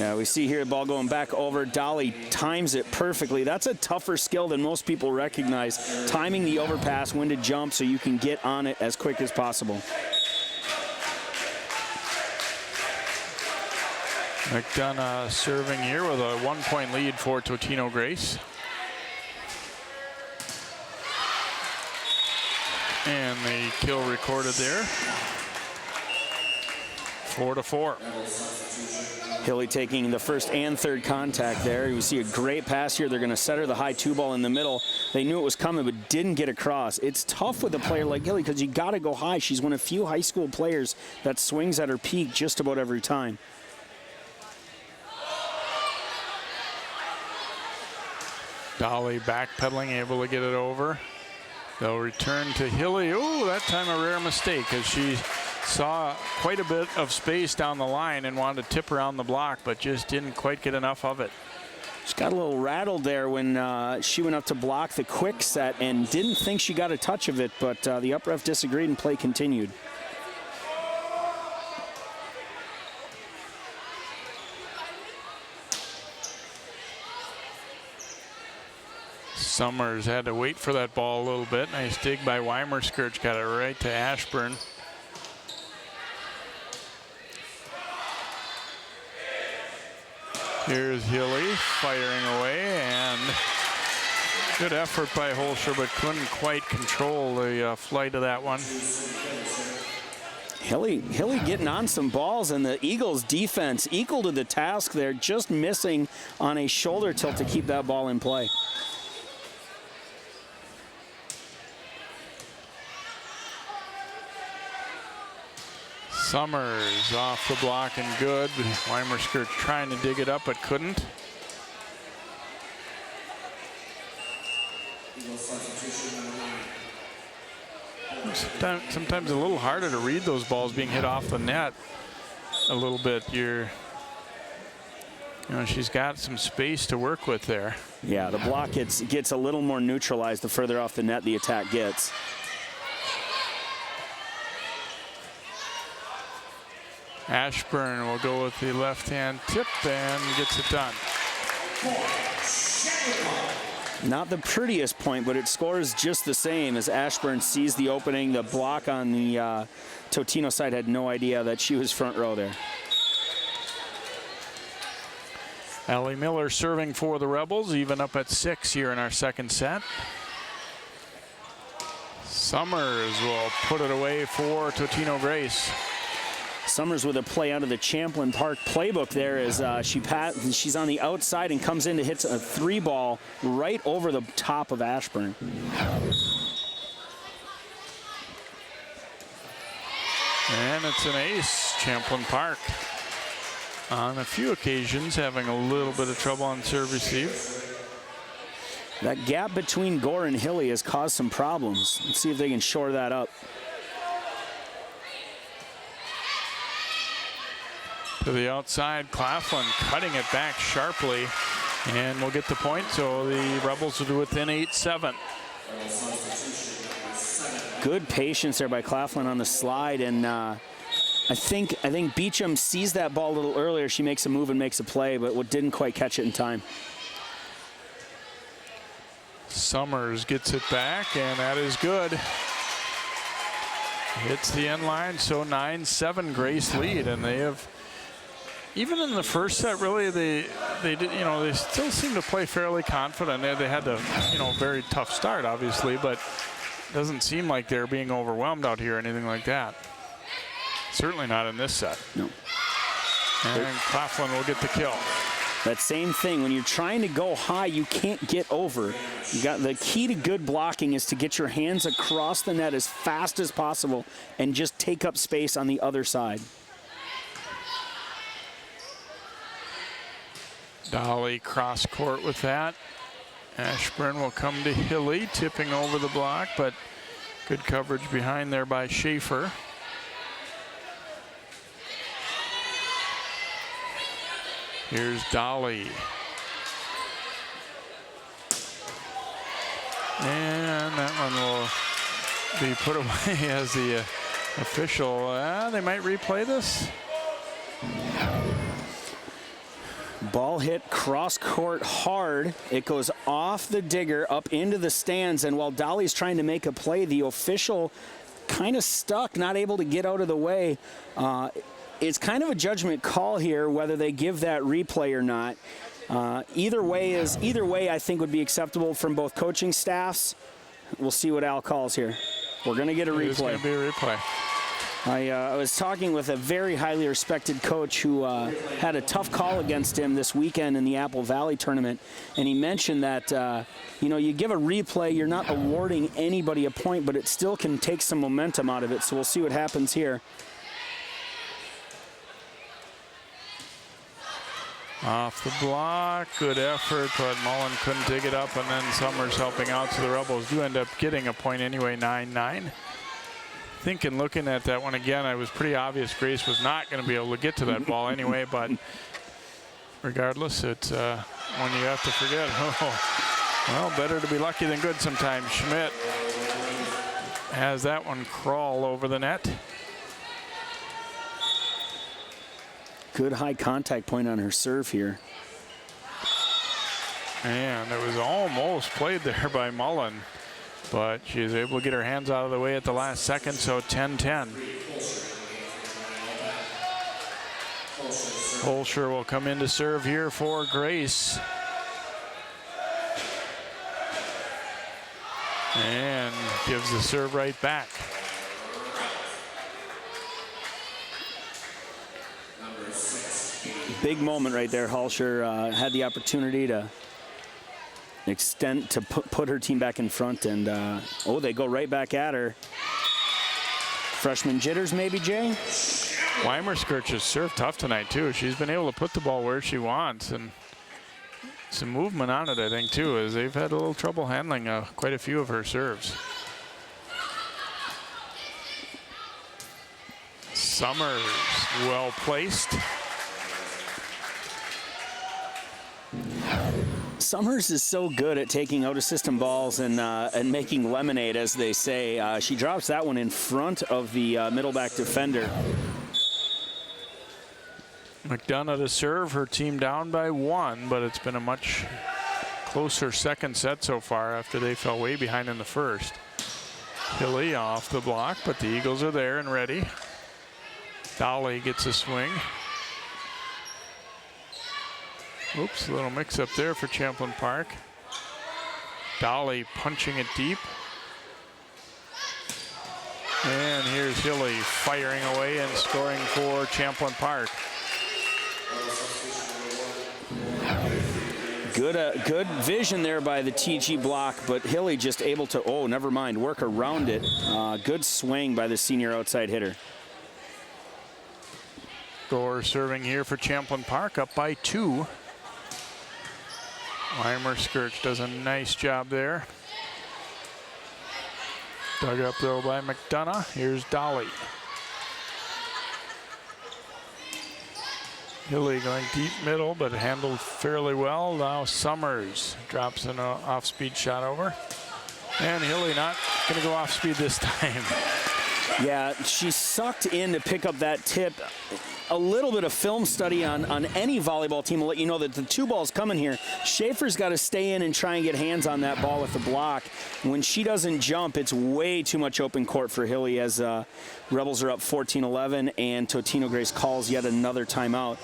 [SPEAKER 6] Yeah, we see here the ball going back over. Dolly times it perfectly. That's a tougher skill than most people recognize. Timing the overpass, when to jump so you can get on it as quick as possible.
[SPEAKER 1] McDonough serving here with a 1-point lead for Totino-Grace. And the kill recorded there. 4-4.
[SPEAKER 6] Hilly taking the first and third contact there. You see a great pass here. They're going to set her the high 2-ball in the middle. They knew it was coming, but didn't get across. It's tough with a player like Hilly because you got to go high. She's one of few high school players that swings at her peak just about every time.
[SPEAKER 1] Dolly backpedaling, able to get it over. They'll return to Hilly. Oh, that time a rare mistake as she saw quite a bit of space down the line and wanted to tip around the block, but just didn't quite get enough of it.
[SPEAKER 6] She got a little rattled there when she went up to block the quick set and didn't think she got a touch of it, but the up ref disagreed and play continued.
[SPEAKER 1] Summers had to wait for that ball a little bit. Nice dig by Weimerskirch, got it right to Ashburn. Here's Hilly firing away, and good effort by Holscher, but couldn't quite control the flight of that one.
[SPEAKER 6] Hilly getting on some balls, and the Eagles defense equal to the task there, just missing on a shoulder tilt to keep that ball in play.
[SPEAKER 1] Summers off the block and good. Weimerskirch trying to dig it up but couldn't. Sometimes a little harder to read those balls being hit off the net a little bit. You know, she's got some space to work with there.
[SPEAKER 6] Yeah, the block gets a little more neutralized the further off the net the attack gets.
[SPEAKER 1] Ashburn will go with the left-hand tip and gets it done.
[SPEAKER 6] Not the prettiest point, but it scores just the same as Ashburn sees the opening. The block on the Totino side had no idea that she was front row there.
[SPEAKER 1] Allie Miller serving for the Rebels, even up at 6 here in our second set. Summers will put it away for Totino-Grace.
[SPEAKER 6] Summers with a play out of the Champlin Park playbook there as she's on the outside and comes in to hit a 3-ball right over the top of Ashburn.
[SPEAKER 1] And it's an ace, Champlin Park. On a few occasions having a little bit of trouble on serve receive.
[SPEAKER 6] That gap between Gore and Hilly has caused some problems. Let's see if they can shore that up.
[SPEAKER 1] To the outside, Claflin cutting it back sharply, and we'll get the point, so the Rebels will do within 8-7.
[SPEAKER 6] Good patience there by Claflin on the slide, and I think Beecham sees that ball a little earlier. She makes a move and makes a play, but didn't quite catch it in time.
[SPEAKER 1] Summers gets it back, and that is good. Hits the end line, so 9-7 Grace lead, and they have. Even in the first set, really, they did, you know, they still seem to play fairly confident. They had a, you know, very tough start, obviously, but it doesn't seem like they're being overwhelmed out here or anything like that. Certainly not in this set.
[SPEAKER 6] No.
[SPEAKER 1] And Claflin will get the kill.
[SPEAKER 6] That same thing, when you're trying to go high, you can't get over. You got the key to good blocking is to get your hands across the net as fast as possible and just take up space on the other side.
[SPEAKER 1] Dolly cross court with that. Ashburn will come to Hilly, tipping over the block, but good coverage behind there by Schaefer. Here's Dolly. And that one will be put away as the official. They might replay this.
[SPEAKER 6] Ball hit cross court hard. It goes off the digger up into the stands, and while Dolly's trying to make a play, the official kind of stuck, not able to get out of the way. It's kind of a judgment call here whether they give that replay or not. Either way, I think would be acceptable from both coaching staffs. We'll see what Al calls here. We're going to get a replay.
[SPEAKER 1] It's going to be a replay.
[SPEAKER 6] I was talking with a very highly respected coach who had a tough call against him this weekend in the Apple Valley tournament, and he mentioned that you give a replay, you're not awarding anybody a point, but it still can take some momentum out of it. So we'll see what happens here.
[SPEAKER 1] Off the block, good effort, but Mullen couldn't dig it up, and then Summers helping out, so the Rebels do end up getting a point anyway, 9-9. Thinking, looking at that one again, it was pretty obvious Grace was not going to be able to get to that ball anyway, but regardless, it's one you have to forget. Oh, well, better to be lucky than good sometimes. Schmidt has that one crawl over the net.
[SPEAKER 6] Good high contact point on her serve here.
[SPEAKER 1] And it was almost played there by Mullen, but she was able to get her hands out of the way at the last second, so 10-10. Holscher will come in to serve here for Grace. And gives the serve right back.
[SPEAKER 6] Big moment right there. Holscher had the opportunity to extend, to put her team back in front, and they go right back at her. Freshman jitters maybe, Jay?
[SPEAKER 1] Weimerskirch has served tough tonight too. She's been able to put the ball where she wants, and some movement on it, I think, too, as they've had a little trouble handling quite a few of her serves. Summers, well placed.
[SPEAKER 6] Summers is so good at taking out-of-system balls and making lemonade, as they say. She drops that one in front of the middle back defender.
[SPEAKER 1] McDonough to serve, her team down by 1, but it's been a much closer second set so far after they fell way behind in the first. Hilly off the block, but the Eagles are there and ready. Dolly gets a swing. Oops, a little mix up there for Champlin Park. Dolly punching it deep. And here's Hilly firing away and scoring for Champlin Park.
[SPEAKER 6] Good vision there by the TG block, but Hilly just able to, work around it. Good swing by the senior outside hitter.
[SPEAKER 1] Gore serving here for Champlin Park, up by 2. Weimerskirch does a nice job there. Dug up though by McDonough. Here's Dolly. Hilly going deep middle, but handled fairly well. Now Summers drops an off-speed shot over. And Hilly not going to go off-speed this time.
[SPEAKER 6] Yeah, she sucked in to pick up that tip. A little bit of film study on any volleyball team will let you know that the 2 balls coming here, Schaefer's got to stay in and try and get hands on that ball with the block. When she doesn't jump, it's way too much open court for Hilly, as Rebels are up 14-11, and Totino-Grace calls yet another timeout.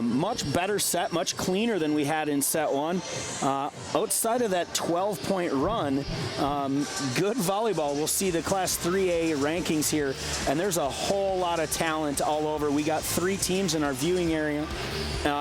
[SPEAKER 6] Much better set, much cleaner than we had in set 1. Outside of that 12-point run, good volleyball. We'll see the Class 3A rankings here, and there's a whole lot of talent all over. We got 3 teams in our viewing area.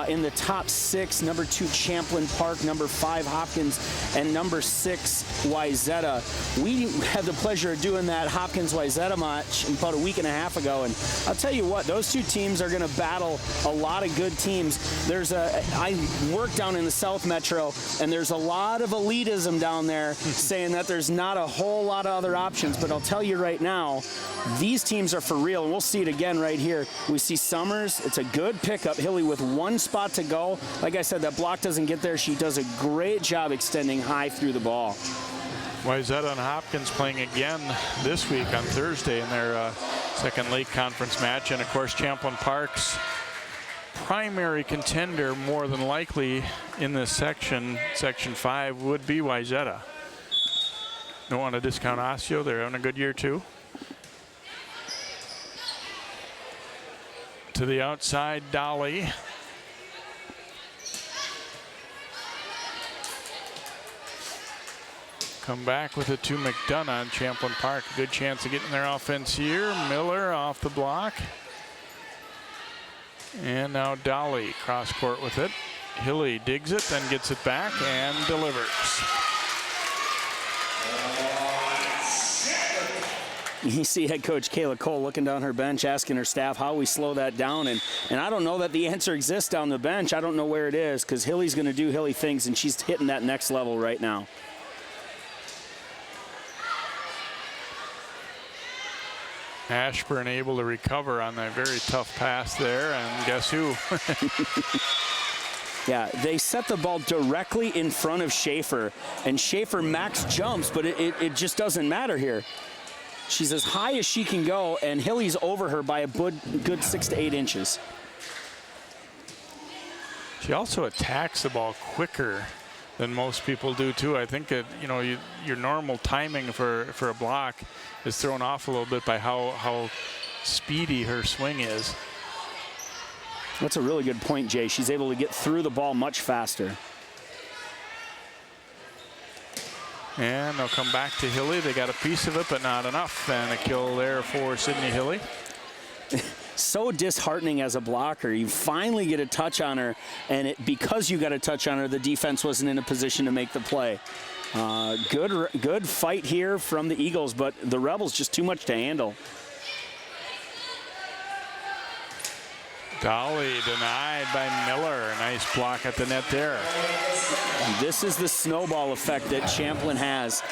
[SPEAKER 6] In the top 6, number 2 Champlin Park, number 5 Hopkins, and number 6 Wayzata. We had the pleasure of doing that Hopkins-Wayzata match about a week and a half ago, and I'll tell you what, those 2 teams are going to battle a lot of good teams. I work down in the South Metro, and there's a lot of elitism down there saying that there's not a whole lot of other options, but I'll tell you right now, these teams are for real, and we'll see it again right here. We see Summers. It's a good pickup. Hilly with 1 spot to go. Like I said, that block doesn't get there. She does a great job extending high through the ball.
[SPEAKER 1] Wayzata and Hopkins playing again this week on Thursday in their second Lake Conference match. And of course, Champlin Park's primary contender more than likely in this section, Section 5, would be Wayzata. Don't want to discount Osseo. They're having a good year too. To the outside, Dolly. Come back with it to McDonough on Champlin Park. A good chance of getting their offense here. Miller off the block. And now Dolly cross court with it. Hilly digs it, then gets it back and delivers.
[SPEAKER 6] You see head coach Kayla Cole looking down her bench, asking her staff how we slow that down. And I don't know that the answer exists down the bench. I don't know where it is, because Hilly's going to do Hilly things, and she's hitting that next level right now.
[SPEAKER 1] Ashburn able to recover on that very tough pass there, and guess who?
[SPEAKER 6] Yeah, they set the ball directly in front of Schaefer, and Schaefer max jumps, but it just doesn't matter here. She's as high as she can go, and Hilly's over her by a good 6 to 8 inches.
[SPEAKER 1] She also attacks the ball quicker than most people do too. I think that, you know, your normal timing for a block is thrown off a little bit by how speedy her swing is.
[SPEAKER 6] That's a really good point, Jay. She's able to get through the ball much faster.
[SPEAKER 1] And they'll come back to Hilly. They got a piece of it, but not enough. And a kill there for Sydney Hilly.
[SPEAKER 6] So disheartening as a blocker. You finally get a touch on her, and because you got a touch on her, the defense wasn't in a position to make the play. Good fight here from the Eagles, but the Rebels just too much to handle.
[SPEAKER 1] Dolly denied by Miller. Nice block at the net there.
[SPEAKER 6] This is the snowball effect that Champlin has.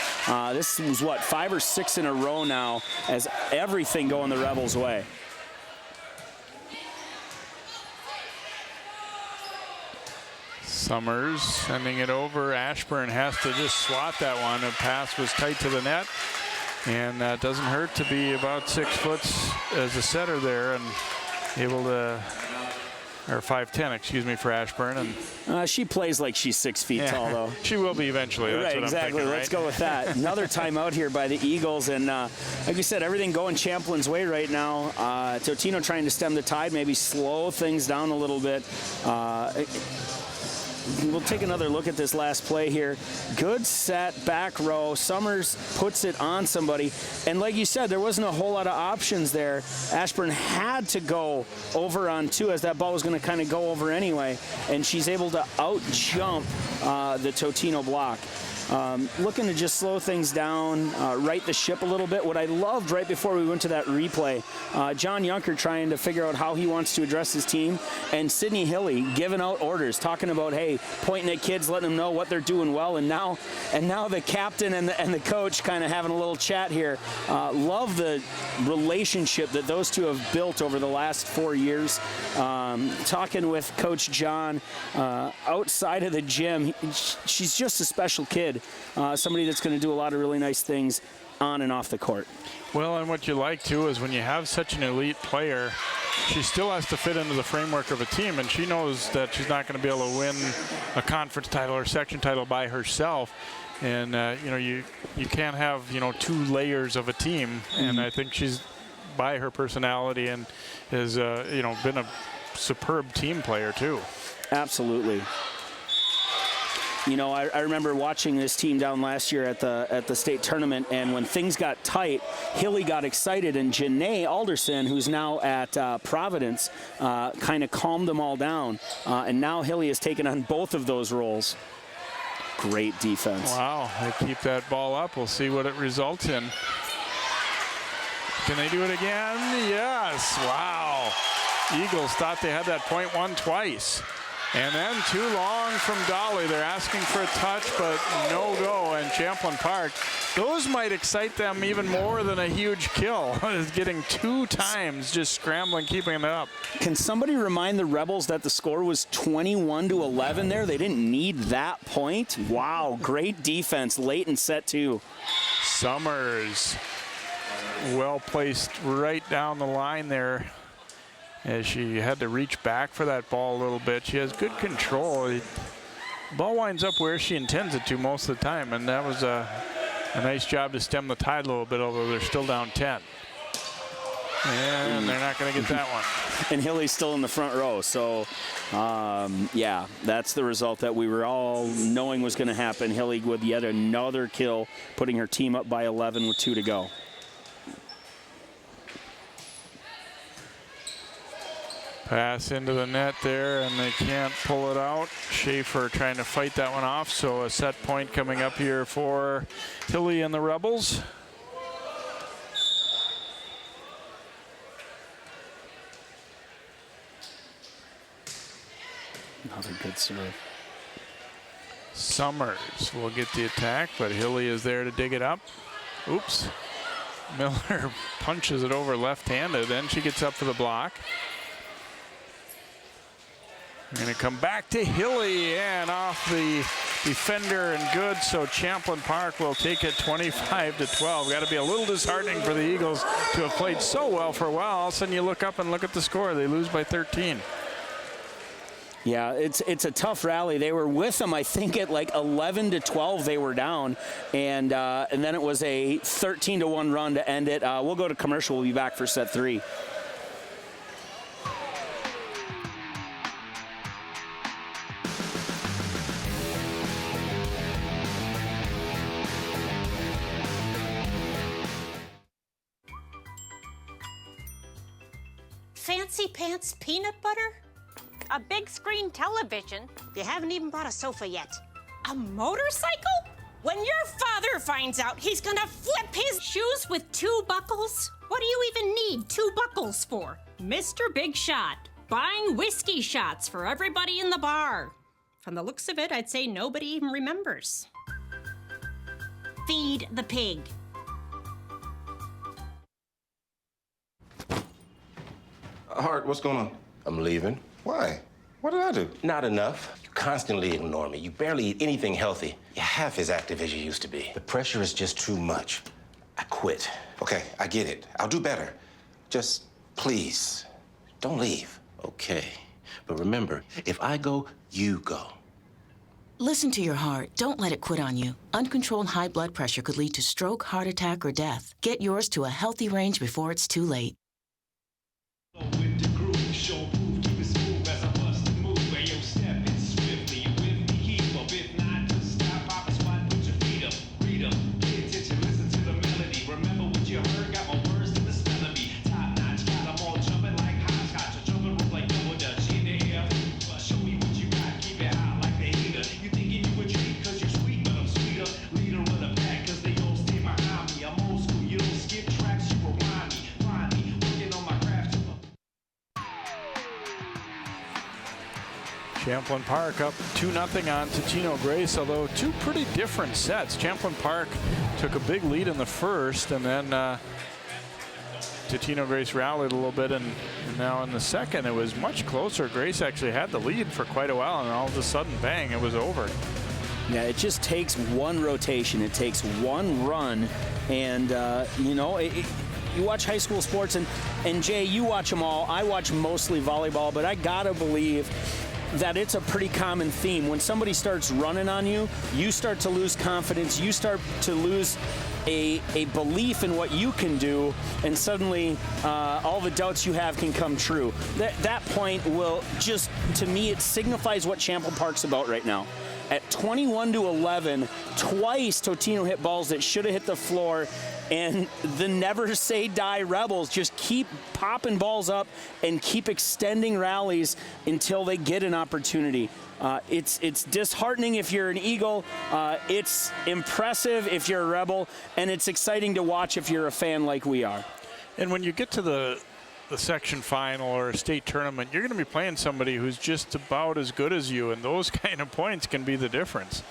[SPEAKER 6] This was, what, 5 or 6 in a row now as everything going the Rebels' way.
[SPEAKER 1] Summers sending it over. Ashburn has to just swat that one. The pass was tight to the net. And that doesn't hurt to be about 6 foot as a setter there and able to, or 5'10", excuse me, for Ashburn. And
[SPEAKER 6] she plays like she's 6 feet tall, though.
[SPEAKER 1] She will be eventually. That's
[SPEAKER 6] right,
[SPEAKER 1] what
[SPEAKER 6] exactly.
[SPEAKER 1] I'm thinking,
[SPEAKER 6] Let's go with that. Another timeout here by the Eagles, and like we said, everything going Champlin's way right now. Totino trying to stem the tide, maybe slow things down a little bit. We'll take another look at this last play here. Good set, back row. Summers puts it on somebody. And like you said, there wasn't a whole lot of options there. Ashburn had to go over on 2 as that ball was going to kind of go over anyway. And she's able to out-jump the Totino block. Looking to just slow things down, right the ship a little bit. What I loved right before we went to that replay, John Yunker trying to figure out how he wants to address his team, and Sydney Hilly giving out orders, talking about, hey, pointing at kids, letting them know what they're doing well, and now the captain and the coach kind of having a little chat here. Love the relationship that those two have built over the last 4 years. Talking with Coach John outside of the gym, she's just a special kid. Somebody that's going to do a lot of really nice things on and off the court.
[SPEAKER 1] Well, and what you like, too, is when you have such an elite player, she still has to fit into the framework of a team, and she knows that she's not going to be able to win a conference title or section title by herself. And, you know, you can't have, you know, 2 layers of a team. And I think she's, by her personality, and has, you know, been a superb team player, too.
[SPEAKER 6] Absolutely. You know, I remember watching this team down last year at the state tournament, and when things got tight, Hilly got excited, and Janae Alderson, who's now at Providence, kind of calmed them all down. And now Hilly has taken on both of those roles. Great defense.
[SPEAKER 1] Wow, they keep that ball up. We'll see what it results in. Can they do it again? Yes, wow. Eagles thought they had that .1 twice. And then too long from Dolly. They're asking for a touch, but no go. And Champlin Park, those might excite them even more than a huge kill. Is getting 2 times, just scrambling, keeping it up.
[SPEAKER 6] Can somebody remind the Rebels that the score was 21-11 there? They didn't need that point. Wow, great defense late in set 2.
[SPEAKER 1] Summers, well placed right down the line there. as she had to reach back for that ball a little bit. She has good control. The ball winds up where she intends it to most of the time, and that was a nice job to stem the tide a little bit, although they're still down 10. And they're not going to get that one.
[SPEAKER 6] And Hilly's still in the front row. So, yeah, that's the result that we were all knowing was going to happen. Hilly with yet another kill, putting her team up by 11 with 2 to go.
[SPEAKER 1] Pass into the net there, and they can't pull it out. Schaefer trying to fight that one off, so a set point coming up here for Hilly and the Rebels.
[SPEAKER 6] Another good serve.
[SPEAKER 1] Summers will get the attack, but Hilly is there to dig it up. Oops. Miller punches it over left-handed, then she gets up for the block. We're going to come back to Hilly and off the defender and good, so Champlin Park will take it 25-12. Got to be a little disheartening for the Eagles to have played so well for a while. All of a sudden you look up and look at the score. They lose by 13.
[SPEAKER 6] Yeah, it's a tough rally. They were with them, I think, at like 11-12 they were down, and then it was a 13-1 run to end it. We'll go to commercial. We'll be back for set 3.
[SPEAKER 11] Fancy pants peanut butter? A big screen television? You haven't even bought a sofa yet. A motorcycle? When your father finds out, he's gonna flip his shoes with 2 buckles? What do you even need 2 buckles for? Mr. Big Shot, buying whiskey shots for everybody in the bar. From the looks of it, I'd say nobody even remembers. Feed the pig.
[SPEAKER 12] Hart, what's going on?
[SPEAKER 13] I'm leaving.
[SPEAKER 12] Why? What did I do?
[SPEAKER 13] Not enough. You constantly ignore me. You barely eat anything healthy. You're half as active as you used to be. The pressure is just too much. I quit.
[SPEAKER 12] Okay, I get it. I'll do better. Just, please, don't leave.
[SPEAKER 13] Okay. But remember, if I go, you go.
[SPEAKER 14] Listen to your heart. Don't let it quit on you. Uncontrolled high blood pressure could lead to stroke, heart attack, or death. Get yours to a healthy range before it's too late.
[SPEAKER 1] Champlin Park up 2-0 on Totino-Grace, although 2 pretty different sets. Champlin Park took a big lead in the first, and then Totino-Grace rallied a little bit, and now in the second it was much closer. Grace actually had the lead for quite a while, and all of a sudden, bang, it was over.
[SPEAKER 6] Yeah, it just takes one rotation. It takes one run, and you know, you watch high school sports, and Jay, you watch them all. I watch mostly volleyball, but I gotta believe that it's a pretty common theme. When somebody starts running on you, you start to lose confidence, you start to lose a belief in what you can do, and suddenly all the doubts you have can come true. That point will just, to me, it signifies what Champlin Park's about right now. At 21-11, twice Totino hit balls that should have hit the floor, and the never say die Rebels just keep popping balls up and keep extending rallies until they get an opportunity. It's disheartening if you're an Eagle. It's impressive if you're a Rebel, and it's exciting to watch if you're a fan like we are.
[SPEAKER 1] And when you get to the section final or a state tournament, you're going to be playing somebody who's just about as good as you, and those kind of points can be the difference.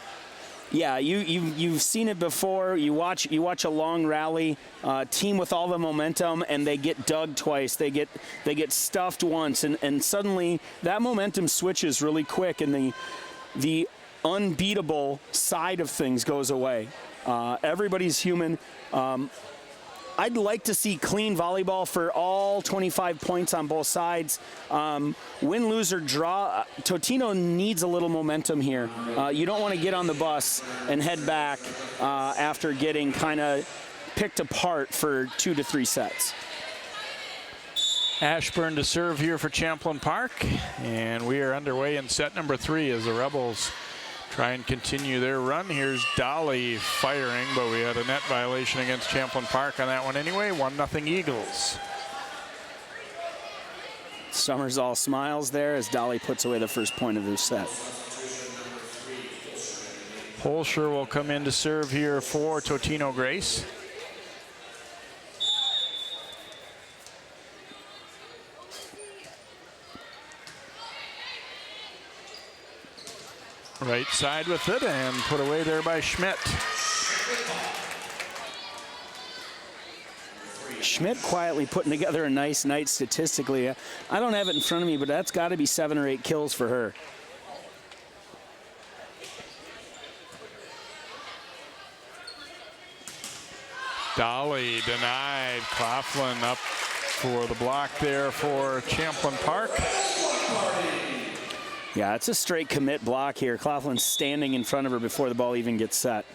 [SPEAKER 6] Yeah, you've seen it before. You watch a long rally, team with all the momentum, and they get dug twice. They get stuffed once, and suddenly that momentum switches really quick, and the unbeatable side of things goes away. Everybody's human. I'd like to see clean volleyball for all 25 points on both sides. Win, lose, or draw, Totino needs a little momentum here. You don't want to get on the bus and head back after getting kind of picked apart for 2 to 3 sets.
[SPEAKER 1] Ashburn to serve here for Champlin Park, and we are underway in set number 3 as the Rebels try and continue their run. Here's Dolly firing, but we had a net violation against Champlin Park on that one anyway. 1-0 Eagles.
[SPEAKER 6] Summers all smiles there as Dolly puts away the first point of this set.
[SPEAKER 1] Holscher will come in to serve here for Totino-Grace. Right side with it and put away there by Schmidt.
[SPEAKER 6] Schmidt quietly putting together a nice night statistically. I don't have it in front of me, but that's got to be 7 or 8 kills for her.
[SPEAKER 1] Dolly denied. Coughlin up for the block there for Champlin Park.
[SPEAKER 6] Yeah, it's a straight commit block here. Coughlin's standing in front of her before the ball even gets set.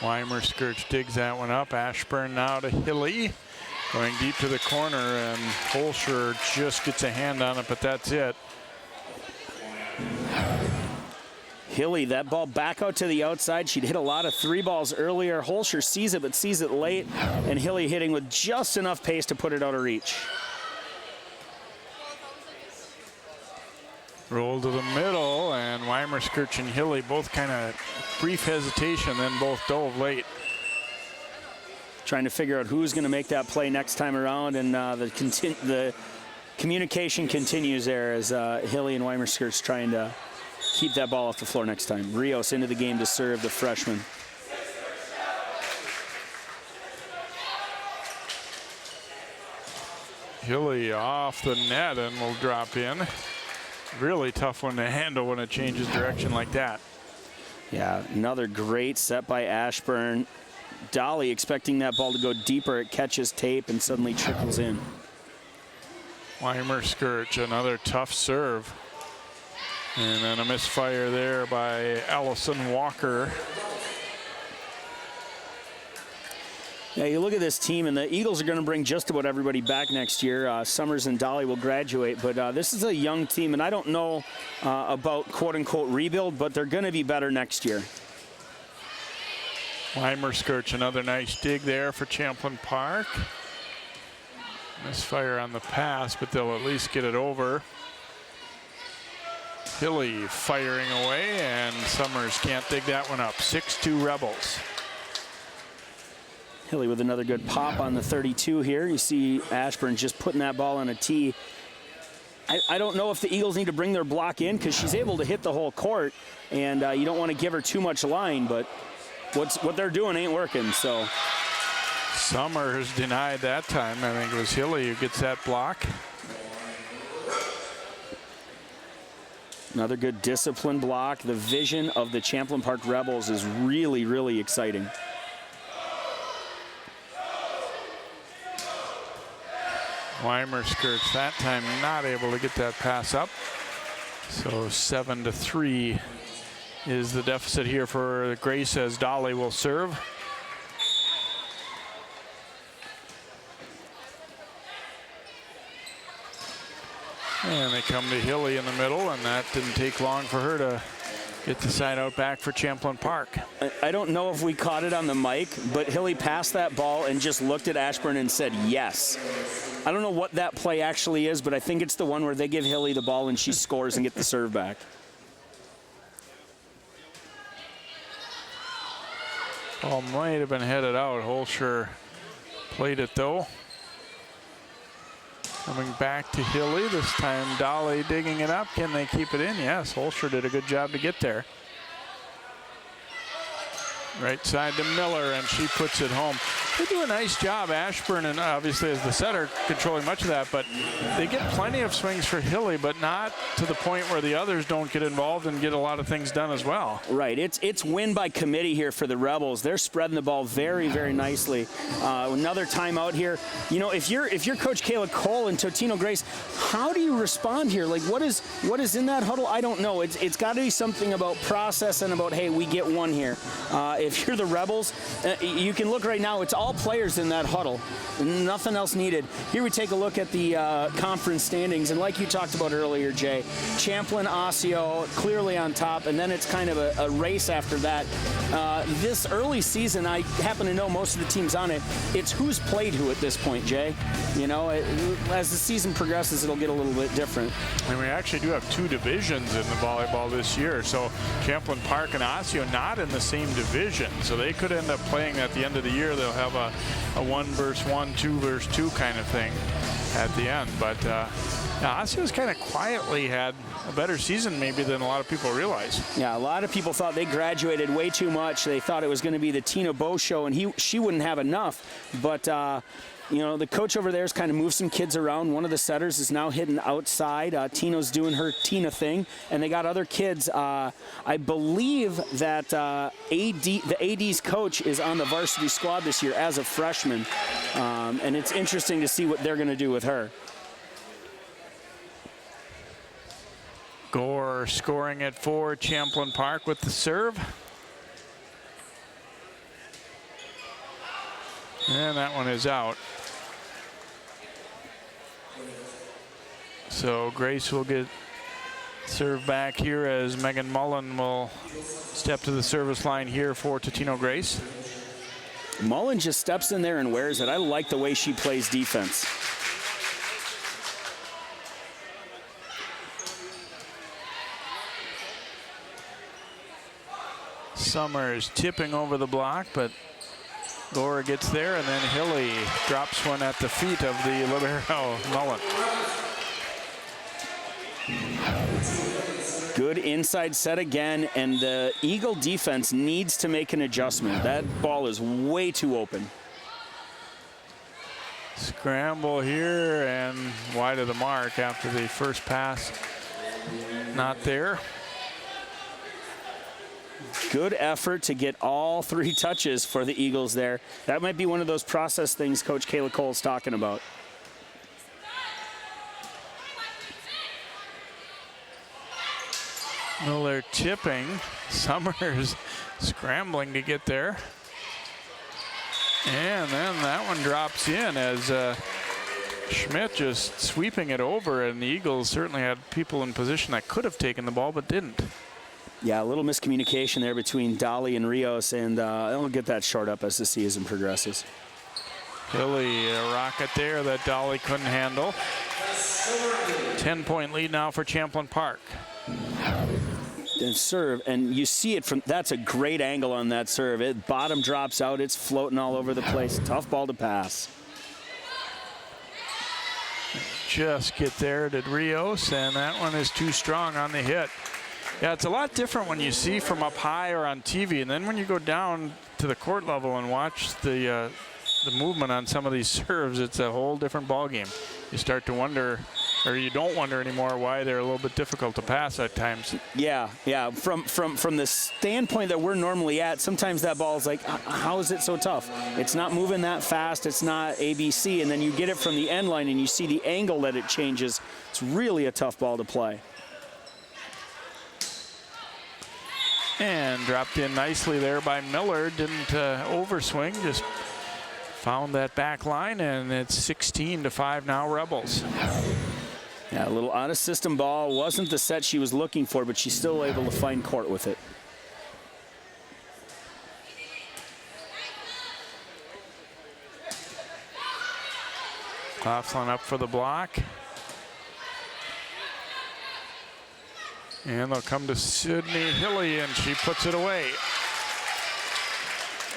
[SPEAKER 1] Weimer-Skirch digs that one up. Ashburn now to Hilly. Going deep to the corner, and Holscher just gets a hand on it, but that's it.
[SPEAKER 6] Hilly, that ball back out to the outside. She'd hit a lot of 3 balls earlier. Holscher sees it, but sees it late. And Hilly hitting with just enough pace to put it out of reach.
[SPEAKER 1] Roll to the middle, and Weimer-Skirch and Hilly both kind of brief hesitation, then both dove late.
[SPEAKER 6] Trying to figure out who's going to make that play next time around, and the communication continues there as Hilly and Weimer-Skirch trying to keep that ball off the floor next time. Rios into the game to serve, the freshman.
[SPEAKER 1] Hilly off the net and will drop in. Really tough one to handle when it changes direction like that.
[SPEAKER 6] Yeah, another great set by Ashburn. Dolly expecting that ball to go deeper. It catches tape and suddenly trickles in.
[SPEAKER 1] Weimer-Skirch, another tough serve. And then a misfire there by Allison Walker.
[SPEAKER 6] Yeah, you look at this team, and the Eagles are going to bring just about everybody back next year. Summers and Dolly will graduate, but this is a young team, and I don't know about quote-unquote rebuild, but they're going to be better next year.
[SPEAKER 1] Weimer-Skirch, another nice dig there for Champlin Park. Misfire on the pass, but they'll at least get it over. Hilly firing away, and Summers can't dig that one up. 6-2 Rebels.
[SPEAKER 6] Hilly with another good pop on the 32 here. You see Ashburn just putting that ball on a tee. I don't know if the Eagles need to bring their block in because she's able to hit the whole court, and you don't want to give her too much line, but what they're doing ain't working, so.
[SPEAKER 1] Summers denied that time. I think it was Hilly who gets that block.
[SPEAKER 6] Another good discipline block. The vision of the Champlin Park Rebels is really, really exciting.
[SPEAKER 1] Weimer-Skirch that time not able to get that pass up. So 7-3 is the deficit here for Grace as Dolly will serve. And they come to Hilly in the middle, and that didn't take long for her to get the side out back for Champlin Park.
[SPEAKER 6] I don't know if we caught it on the mic, but Hilly passed that ball and just looked at Ashburn and said yes. I don't know what that play actually is, but I think it's the one where they give Hilly the ball and she scores and get the serve back.
[SPEAKER 1] Ball might have been headed out. Holscher played it though. Coming back to Hilly, this time Dolly digging it up. Can they keep it in? Yes, Holscher did a good job to get there. Right side to Miller, and she puts it home. They do a nice job, Ashburn, and obviously as the setter, controlling much of that, but they get plenty of swings for Hilly, but not to the point where the others don't get involved and get a lot of things done as well.
[SPEAKER 6] Right, it's win by committee here for the Rebels. They're spreading the ball very, very nicely. Another timeout here. You know, if you're Coach Kayla Cole and Totino-Grace, how do you respond here? Like, what is in that huddle? I don't know. It's got to be something about process and about, hey, we get one here. If you're the Rebels, you can look right now. It's all players in that huddle. Nothing else needed. Here we take a look at the conference standings, and like you talked about earlier, Jay, Champlin, Osseo clearly on top, and then it's kind of a race after that. This early season, I happen to know most of the teams on it. It's who's played who at this point, Jay. You know, as the season progresses, it'll get a little bit different.
[SPEAKER 1] And we actually do have 2 divisions in the volleyball this year. So Champlin Park and Osseo not in the same division. So they could end up playing at the end of the year. They'll have a 1 versus 1, 2 versus 2 kind of thing at the end. But Osseo's kind of quietly had a better season maybe than a lot of people realize.
[SPEAKER 6] Yeah, a lot of people thought they graduated way too much. They thought it was going to be the Tina Bow show, and she wouldn't have enough. But you know, the coach over there has kind of moved some kids around. One of the setters is now hitting outside. Tino's doing her Tina thing, and they got other kids. I believe that the AD's coach is on the varsity squad this year as a freshman, and it's interesting to see what they're going to do with her.
[SPEAKER 1] Gore scoring it for Champlin Park with the serve. And that one is out. So Grace will get serve back here as Megan Mullen will step to the service line here for Totino-Grace.
[SPEAKER 6] Mullen just steps in there and wears it. I like the way she plays defense.
[SPEAKER 1] Summers tipping over the block, but Gore gets there, and then Hilly drops one at the feet of the libero Mullen.
[SPEAKER 6] Good inside set again, and the Eagle defense needs to make an adjustment. That ball is way too open.
[SPEAKER 1] Scramble here and wide of the mark after the first pass. Not there.
[SPEAKER 6] Good effort to get all 3 touches for the Eagles there. That might be one of those process things Coach Kayla Cole's talking about.
[SPEAKER 1] Miller tipping. Summers scrambling to get there. And then that one drops in as Schmidt just sweeping it over, and the Eagles certainly had people in position that could have taken the ball but didn't.
[SPEAKER 6] Yeah, a little miscommunication there between Dolly and Rios, and they'll get that short up as the season progresses.
[SPEAKER 1] Hilly, a rocket there that Dolly couldn't handle. 10-point lead now for Champlin Park.
[SPEAKER 6] And serve, and you see it from, that's a great angle on that serve. It bottom drops out, it's floating all over the place. Tough ball to pass.
[SPEAKER 1] Just get there, did Rios, and that one is too strong on the hit. Yeah, it's a lot different when you see from up high or on TV, and then when you go down to the court level and watch the movement on some of these serves, it's a whole different ball game. You start to wonder, or you don't wonder anymore, why they're a little bit difficult to pass at times.
[SPEAKER 6] Yeah. From the standpoint that we're normally at, sometimes that ball is like, how is it so tough? It's not moving that fast. It's not ABC, and then you get it from the end line and you see the angle that it changes. It's really a tough ball to play.
[SPEAKER 1] And dropped in nicely there by Miller. Didn't overswing, just found that back line, and it's 16-5 now, Rebels.
[SPEAKER 6] Yeah, a little out-of-system ball. Wasn't the set she was looking for, but she's still able to find court with it.
[SPEAKER 1] Laughlin up for the block. And they'll come to Sydney Hilly, and she puts it away.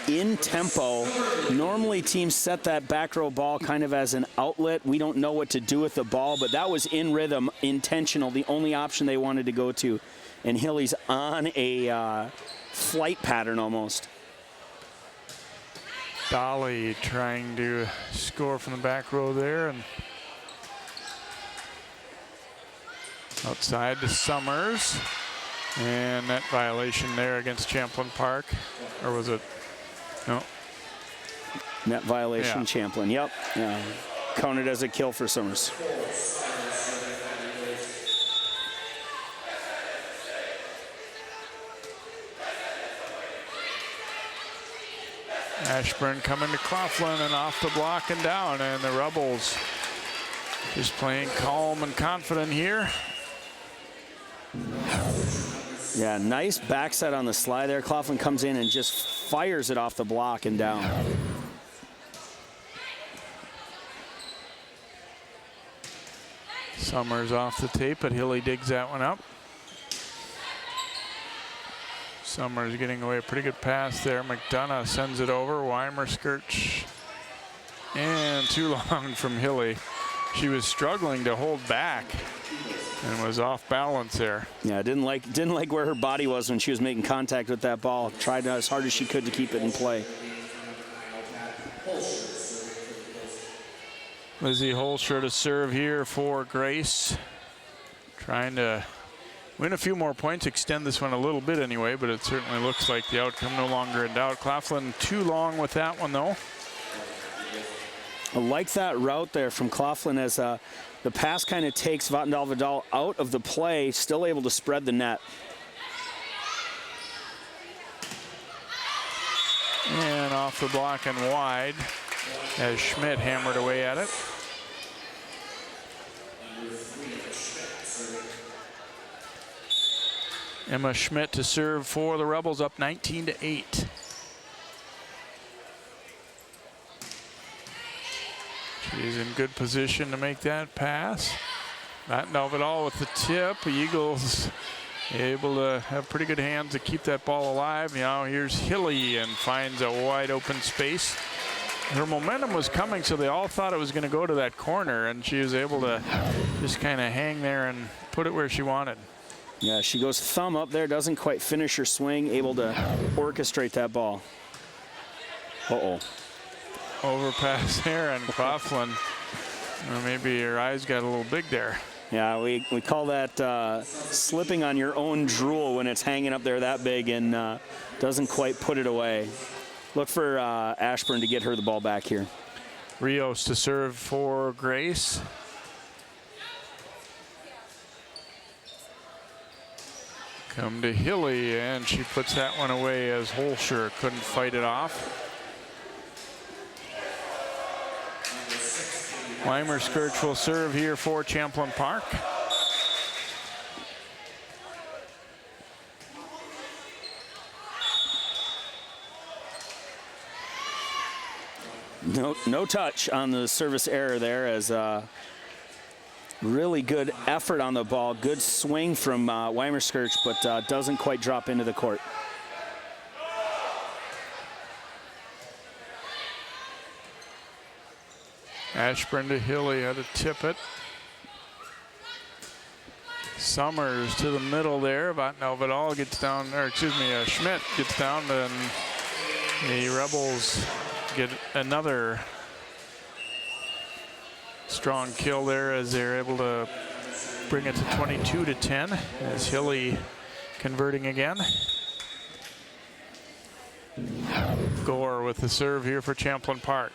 [SPEAKER 6] In tempo, normally teams set that back row ball kind of as an outlet. We don't know what to do with the ball, but that was in rhythm, intentional, the only option they wanted to go to. And Hilly's on a flight pattern almost.
[SPEAKER 1] Dolly trying to score from the back row there, and outside to Summers. And that violation there against Champlin Park, or was it? No.
[SPEAKER 6] Net violation,
[SPEAKER 1] Yeah.
[SPEAKER 6] Champlin. Yep. Yeah. Counted as a kill for Summers.
[SPEAKER 1] Ashburn coming to Coughlin and off the block and down, and the Rebels just playing calm and confident here.
[SPEAKER 6] Yeah, nice backside on the slide there. Coughlin comes in and just fires it off the block and down.
[SPEAKER 1] Summers off the tape, but Hilly digs that one up. Summers getting away a pretty good pass there. McDonough sends it over. Weimer skirts. And too long from Hilly. She was struggling to hold back and was off balance there.
[SPEAKER 6] Yeah, didn't like where her body was when she was making contact with that ball. Tried as hard as she could to keep it in play.
[SPEAKER 1] Lizzie Holscher to serve here for Grace. Trying to win a few more points, extend this one a little bit anyway, but it certainly looks like the outcome no longer in doubt. Coughlin too long with that one though.
[SPEAKER 6] I like that route there from Coughlin as the pass kind of takes Vatndal out of the play, still able to spread the net.
[SPEAKER 1] And off the block and wide as Schmidt hammered away at it. Emma Schmidt to serve for the Rebels, up 19-8. She's in good position to make that pass. Not Vatndal with the tip. The Eagles able to have pretty good hands to keep that ball alive. Now here's Hilly and finds a wide open space. Her momentum was coming, so they all thought it was going to go to that corner, and she was able to just kind of hang there and put it where she wanted.
[SPEAKER 6] Yeah, she goes thumb up there, doesn't quite finish her swing, able to orchestrate that ball. Uh-oh.
[SPEAKER 1] Overpass there, and Coughlin, maybe her eyes got a little big there.
[SPEAKER 6] Yeah, we call that slipping on your own drool when it's hanging up there that big and doesn't quite put it away. Look for Ashburn to get her the ball back here.
[SPEAKER 1] Rios to serve for Grace. Come to Hilly, and she puts that one away as Holscher couldn't fight it off. Weimer Skirch will serve here for Champlin Park.
[SPEAKER 6] No touch on the service error there, as really good effort on the ball. Good swing from Weimer Skirch, but doesn't quite drop into the court.
[SPEAKER 1] Ashburn to Hilly, had to tip it. Summers to the middle there. Vatndal gets down, or excuse me, Schmidt gets down, and the Rebels get another strong kill there as they're able to bring it to 22-10 as Hilly converting again. Gore with the serve here for Champlin Park.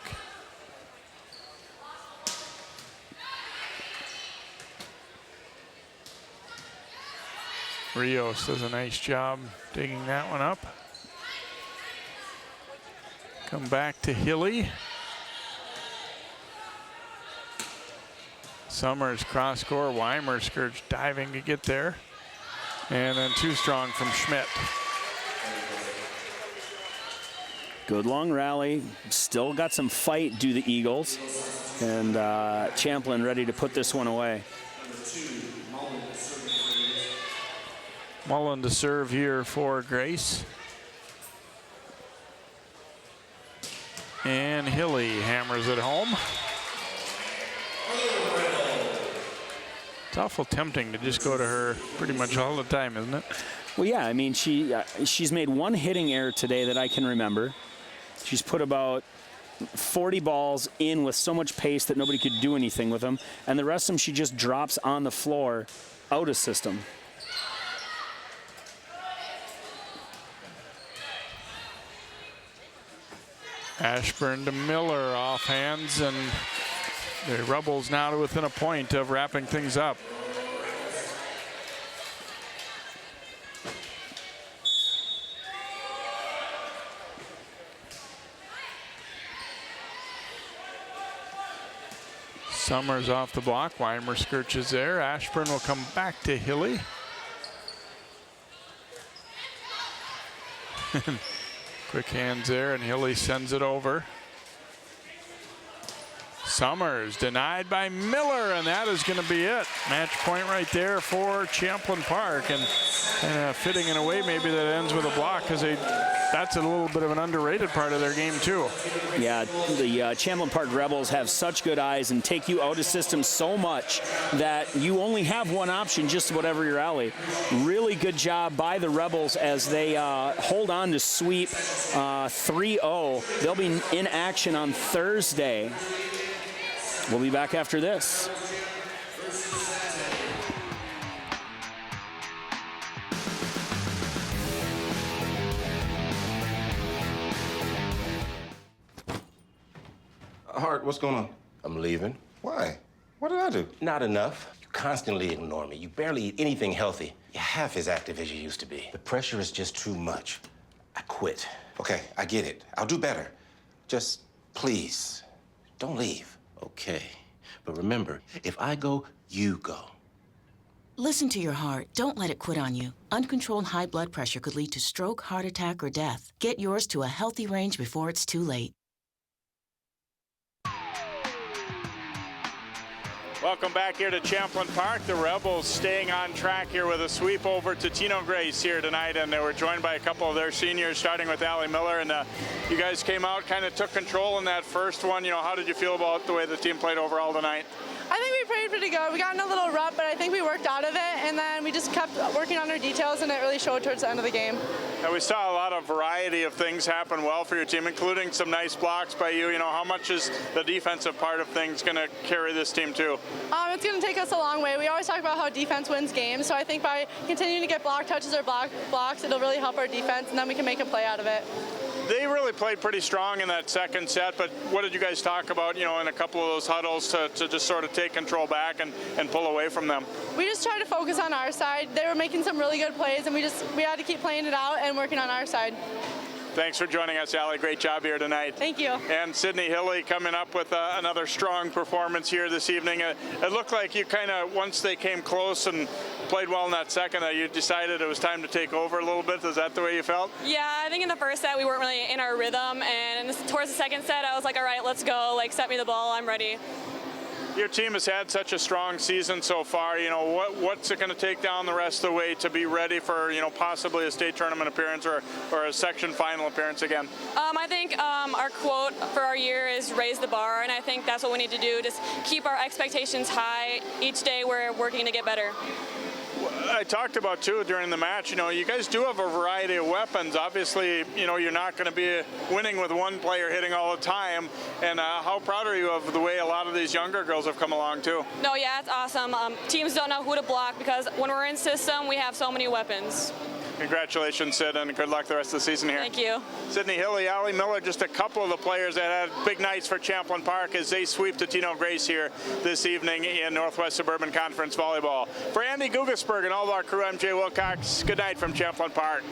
[SPEAKER 1] Rios does a nice job digging that one up. Come back to Hilly. Summers cross score. Weimer Skirch diving to get there. And then too strong from Schmidt.
[SPEAKER 6] Good long rally. Still got some fight, do the Eagles. And Champlin ready to put this one away.
[SPEAKER 1] Mullen to serve here for Grace. And Hilly hammers it home. It's awful tempting to just go to her pretty much all the time, isn't it?
[SPEAKER 6] Well, yeah, I mean, she's made one hitting error today that I can remember. She's put about 40 balls in with so much pace that nobody could do anything with them. And the rest of them she just drops on the floor out of system.
[SPEAKER 1] Ashburn to Miller off hands, and the Rebels now to within a point of wrapping things up. Summers off the block. Weimer skirches there. Ashburn will come back to Hilly. Quick hands there, and Hilly sends it over. Summers denied by Miller, and that is going to be it. Match point right there for Champlin Park, and fitting in a way maybe that ends with a block, because that's a little bit of an underrated part of their game too.
[SPEAKER 6] Yeah, the Champlin Park Rebels have such good eyes and take you out of system so much that you only have one option, just whatever your alley. Really good job by the Rebels as they hold on to sweep 3-0. They'll be in action on Thursday. We'll be back after this.
[SPEAKER 13] Hart, what's going on? I'm leaving. Why? What did I do? Not enough. You constantly ignore me. You barely eat anything healthy. You're half as active as you used to be. The pressure is just too much. I quit. Okay, I get it. I'll do better. Just, please, don't leave. Okay. But remember, if I go, you go.
[SPEAKER 14] Listen to your heart. Don't let it quit on you. Uncontrolled high blood pressure could lead to stroke, heart attack, or death. Get yours to a healthy range before it's too late.
[SPEAKER 1] Welcome back here to Champlin Park. The Rebels staying on track here with a sweep over Totino-Grace here tonight, and they were joined by a couple of their seniors, starting with Allie Miller. And you guys came out, kind of took control in that first one. You know, how did you feel about the way the team played overall tonight?
[SPEAKER 15] I think we played pretty good. We got in a little rut, but I think we worked out of it, and then we just kept working on our details, and it really showed towards the end of the game.
[SPEAKER 1] And we saw a lot of variety of things happen well for your team, including some nice blocks by you. You know, how much is the defensive part of things going to carry this team too?
[SPEAKER 15] It's going to take us a long way. We always talk about how defense wins games, so I think by continuing to get block touches or blocks, it'll really help our defense, and then we can make a play out of it.
[SPEAKER 1] They really played pretty strong in that second set, but what did you guys talk about, you know, in a couple of those huddles to just sort of take control back and pull away from them?
[SPEAKER 15] We just tried to focus on our side. They were making some really good plays, and we had to keep playing it out and working on our side.
[SPEAKER 1] Thanks for joining us, Allie. Great job here tonight.
[SPEAKER 15] Thank you.
[SPEAKER 1] And Sydney Hilly coming up with another strong performance here this evening. It looked like you kind of, once they came close and played well in that second, you decided it was time to take over a little bit. Is that the way you felt?
[SPEAKER 16] Yeah, I think in the first set we weren't really in our rhythm, and towards the second set I was like, all right, let's go. Like, set me the ball. I'm ready.
[SPEAKER 1] Your team has had such a strong season so far. You know, what's it going to take down the rest of the way to be ready for, you know, possibly a state tournament appearance or a section final appearance again?
[SPEAKER 16] I think our quote for our year is raise the bar, and I think that's what we need to do. Just keep our expectations high. Each day we're working to get better.
[SPEAKER 1] I talked about too during the match, you know, you guys do have a variety of weapons. Obviously, you know, you're not going to be winning with one player hitting all the time. And how proud are you of the way a lot of these younger girls have come along too?
[SPEAKER 16] No, yeah, it's awesome. Teams don't know who to block because when we're in system, we have so many weapons.
[SPEAKER 1] Congratulations, Sid, and good luck the rest of the season here.
[SPEAKER 16] Thank you.
[SPEAKER 1] Sydney Hilly, Allie Miller, just a couple of the players that had big nights for Champlin Park as they sweep Totino-Grace here this evening in Northwest Suburban Conference Volleyball. For Andy Gugasberg and all of our crew, I'm Jay Wilcox. Good night from Champlin Park.